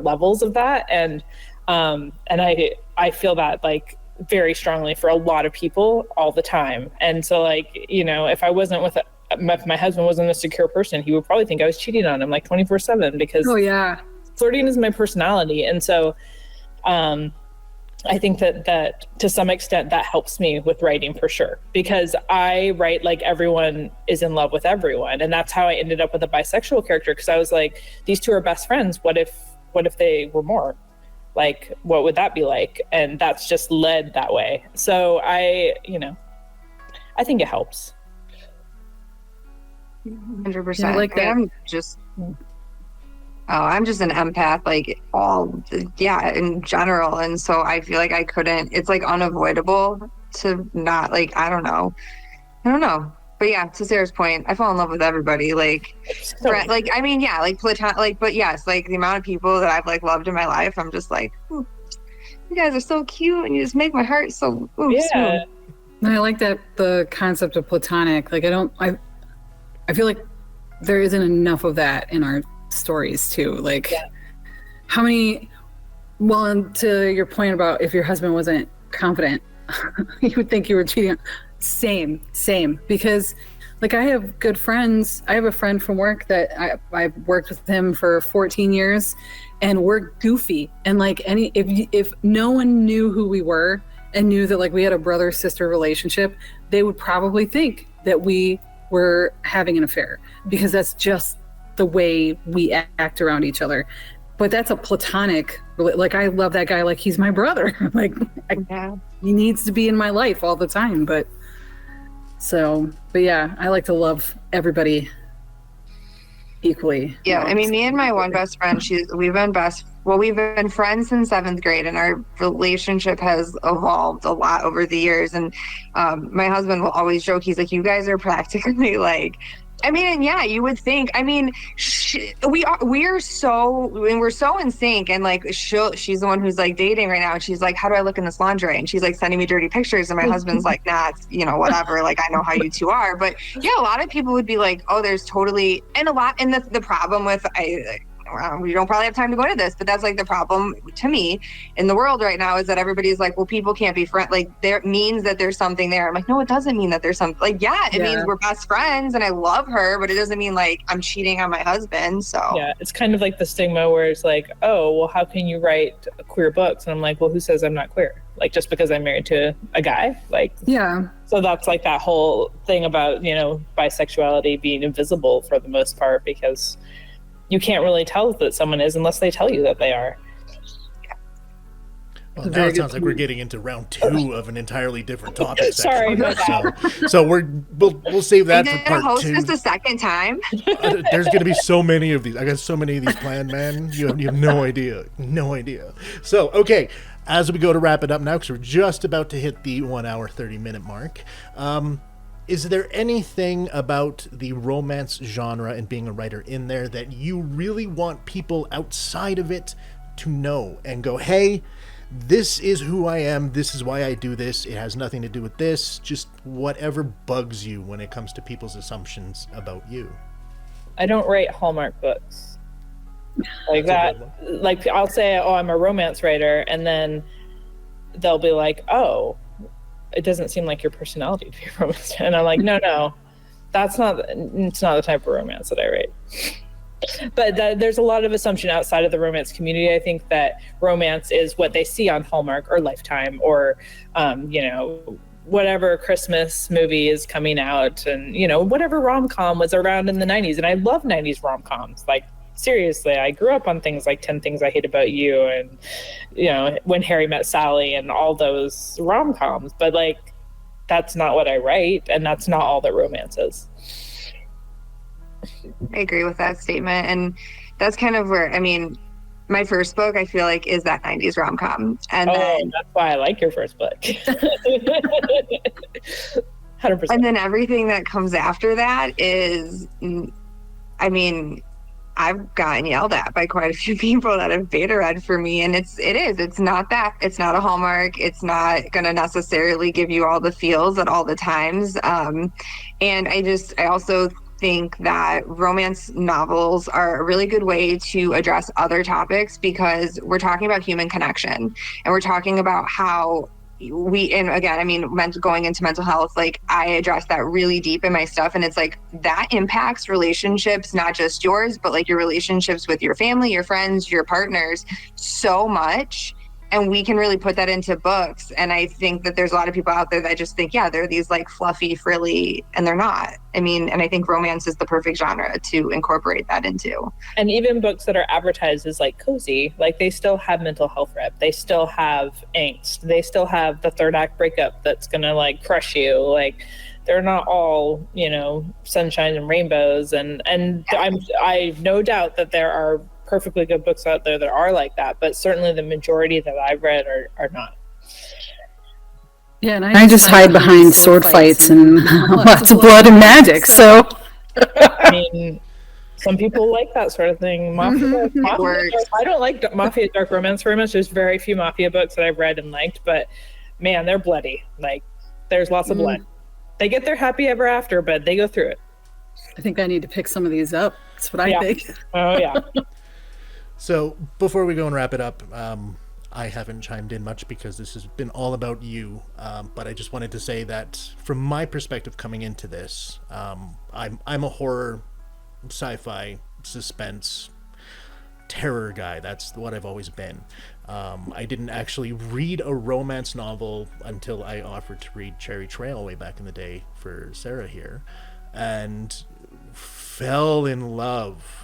levels of that. And I feel that like very strongly for a lot of people all the time. And so like, if I wasn't if my husband wasn't a secure person, he would probably think I was cheating on him like 24/7 because flirting is my personality. And so, I think that to some extent that helps me with writing for sure, because I write like everyone is in love with everyone. And that's how I ended up with a bisexual character. Cause I was like, these two are best friends. What if they were more? Like, what would that be like? And that's just led that way. So I think it helps. 100%. Yeah, I like that. I'm just an empath, like in general. And so I feel like it's like unavoidable to not like, I don't know. But yeah, to Sarah's point, I fall in love with everybody. Like, like, I mean, yeah, like platonic, like, but yes, like the amount of people that I've like loved in my life, I'm just like, you guys are so cute and you just make my heart so smooth. I like that, the concept of platonic. Like, I feel like there isn't enough of that in our stories too. Like how many, well, and to your point about if your husband wasn't confident, you would think you were cheating. Same, because like I have good friends. I have a friend from work that I've worked with him for 14 years and we're goofy. And like if no one knew who we were and knew that like we had a brother-sister relationship, they would probably think that we were having an affair because that's just the way we act around each other. But that's a platonic, like I love that guy like he's my brother. Like he needs to be in my life all the time. But yeah, I like to love everybody equally. Yeah, I mean, me and my one best friend, we've been friends since 7th grade, and our relationship has evolved a lot over the years. And my husband will always joke, he's like, you guys are practically like, I mean, and yeah, you would think, I mean, we're so in sync. And like, she's the one who's like dating right now. And she's like, how do I look in this lingerie? And she's like sending me dirty pictures. And my husband's like, nah, it's, whatever. Like, I know how you two are. But yeah, a lot of people would be like, oh, there's totally, and the problem with, we don't probably have time to go into this, but that's like the problem to me in the world right now is that everybody's like, well, people can't be friends. Like, there means that there's something there. I'm like, no, it doesn't mean that there's something. Like, it means we're best friends and I love her, but it doesn't mean like I'm cheating on my husband. So yeah, it's kind of like the stigma where it's like, oh, well, how can you write queer books? And I'm like, well, who says I'm not queer? Like, just because I'm married to a guy? Like, yeah. So that's like that whole thing about, bisexuality being invisible for the most part, because you can't really tell that someone is unless they tell you that they are. Well, now it sounds like we're getting into round 2 of an entirely different topic. Sorry about that. So we'll save that for part 2. Host this a second time. There's going to be so many of these. I got so many of these planned, man. You have no idea. So, okay, as we go to wrap it up now, because we're just about to hit the 1 hour 30-minute mark. Is there anything about the romance genre and being a writer in there that you really want people outside of it to know and go, hey, this is who I am, this is why I do this, it has nothing to do with this, just whatever bugs you when it comes to people's assumptions about you? I don't rate Hallmark books like that. Like, I'll say, oh, I'm a romance writer, and then they'll be like, oh, it doesn't seem like your personality to be a romance. And I'm like, no, it's not the type of romance that I write. But there's a lot of assumption outside of the romance community. I think that romance is what they see on Hallmark or Lifetime or, whatever Christmas movie is coming out, and, whatever rom-com was around in the 90s. And I love 90s rom-coms. Like, seriously, I grew up on things like 10 Things I Hate About You and, When Harry Met Sally and all those rom-coms. But, like, that's not what I write, and that's not all that romance is. I agree with that statement. And that's kind of where, my first book, I feel like, is that 90s rom-com. And then, that's why I like your first book. 100%. And then everything that comes after that is, I've gotten yelled at by quite a few people that have beta read for me. And it's not a Hallmark. It's not going to necessarily give you all the feels at all the times. And I also think that romance novels are a really good way to address other topics, because we're talking about human connection, and we're talking about how going into mental health, like, I address that really deep in my stuff, and it's like that impacts relationships, not just yours, but like your relationships with your family, your friends, your partners, so much. And we can really put that into books. And I think that there's a lot of people out there that just think, yeah, they're these like fluffy, frilly, and they're not. And I think romance is the perfect genre to incorporate that into. And even books that are advertised as like cozy, like, they still have mental health rep. They still have angst. They still have the third act breakup that's going to like crush you. Like, they're not all, sunshine and rainbows. And I've no doubt that there are perfectly good books out there that are like that, but certainly the majority that I've read are not. Yeah, and I just hide behind sword fights and lots of blood and magic. So, some people like that sort of thing. Mafia I don't like Mafia dark romance very much. There's very few Mafia books that I've read and liked, but man, they're bloody. Like, there's lots of blood. They get their happy ever after, but they go through it. I think I need to pick some of these up. That's what I think. Oh, yeah. So before we go and wrap it up, I haven't chimed in much because this has been all about you. But I just wanted to say that from my perspective coming into this, I'm a horror, sci-fi, suspense, terror guy. That's what I've always been. I didn't actually read a romance novel until I offered to read Cherry Trail way back in the day for Sarah here, and fell in love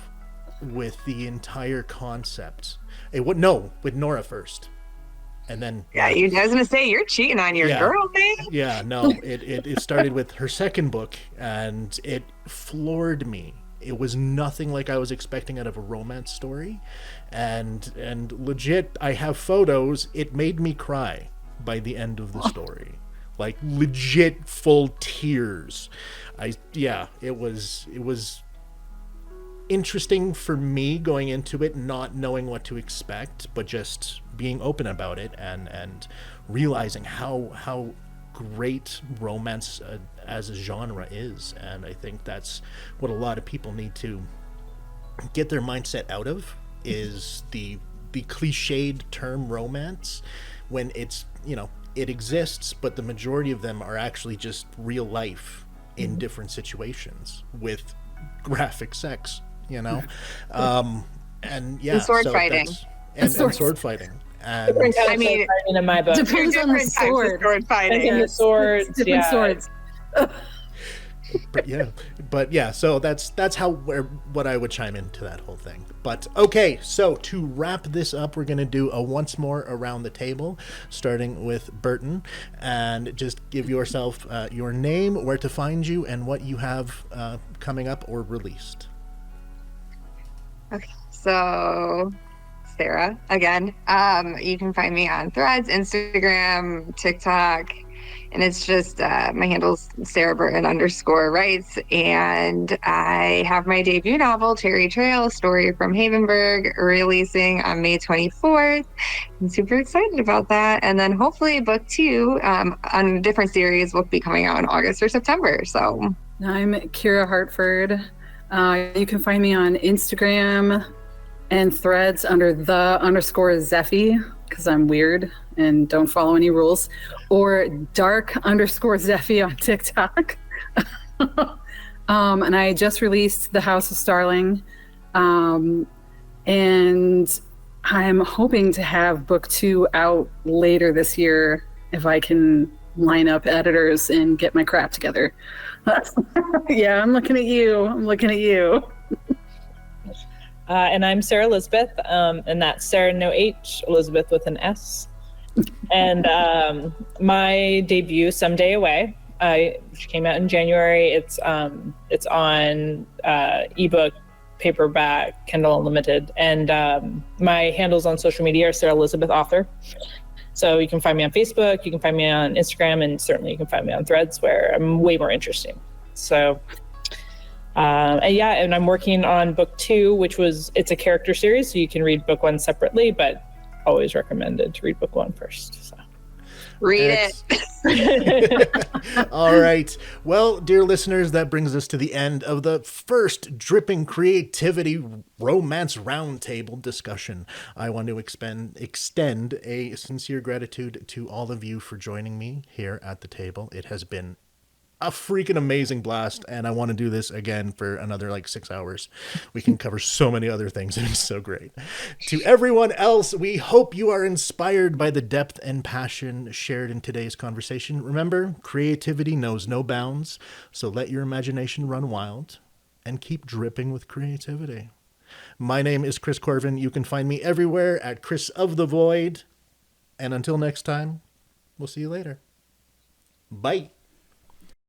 with the entire concept. With Nora first, and then I was gonna say, you're cheating on your girl, man. Yeah, no, it started with her second book, and it floored me. It was nothing like I was expecting out of a romance story, and legit, I have photos. It made me cry by the end of the story, like legit full tears. It was interesting for me going into it, not knowing what to expect, but just being open about it and realizing how great romance as a genre is. And I think that's what a lot of people need to get their mindset out of, is the cliched term romance, when it's, it exists, but the majority of them are actually just real life in different situations with graphic sex. And sword fighting. And sword fighting. And fighting in my book. Depends on the sword. Sword fighting. And the swords. Different swords. So that's what I would chime into that whole thing. But okay, so to wrap this up, we're gonna do a once more around the table, starting with Burton, and just give yourself your name, where to find you, and what you have coming up or released. Okay, so Sarah again. You can find me on Threads, Instagram, TikTok. And it's just, my handle's Sara Burton _writes. And I have my debut novel, Cherry Trail, Story From Havenburg, releasing on May 24th. I'm super excited about that. And then hopefully book 2 on a different series will be coming out in August or September. So I'm Ciara Hartford. You can find me on Instagram and Threads under _Zeffy, because I'm weird and don't follow any rules, or dark_Zeffy on TikTok. And I just released The House of Starling. And I'm hoping to have book 2 out later this year if I can line up editors and get my crap together. Yeah, I'm looking at you. And I'm Sara Elisabeth, and that's Sara, no H, Elizabeth with an S. And my debut, Someday Away, which came out in January. It's on ebook, paperback, Kindle Unlimited, and my handles on social media are Sara Elisabeth Author. So you can find me on Facebook, you can find me on Instagram, and certainly you can find me on Threads, where I'm way more interesting. So, and I'm working on book 2, it's a character series, so you can read book 1 separately, but always recommended to read book 1 first. So. Read it. All right. Well, dear listeners, that brings us to the end of the first Dripping Creativity Romance Roundtable discussion. I want to extend a sincere gratitude to all of you for joining me here at the table. It has been a freaking amazing blast, and I want to do this again for another 6 hours. We can cover so many other things, and it's so great. To everyone else, we hope you are inspired by the depth and passion shared in today's conversation. Remember, creativity knows no bounds, so let your imagination run wild and keep dripping with creativity. My name is Chris Corvan. You can find me everywhere at Chris of the Void. And until next time, we'll see you later. Bye.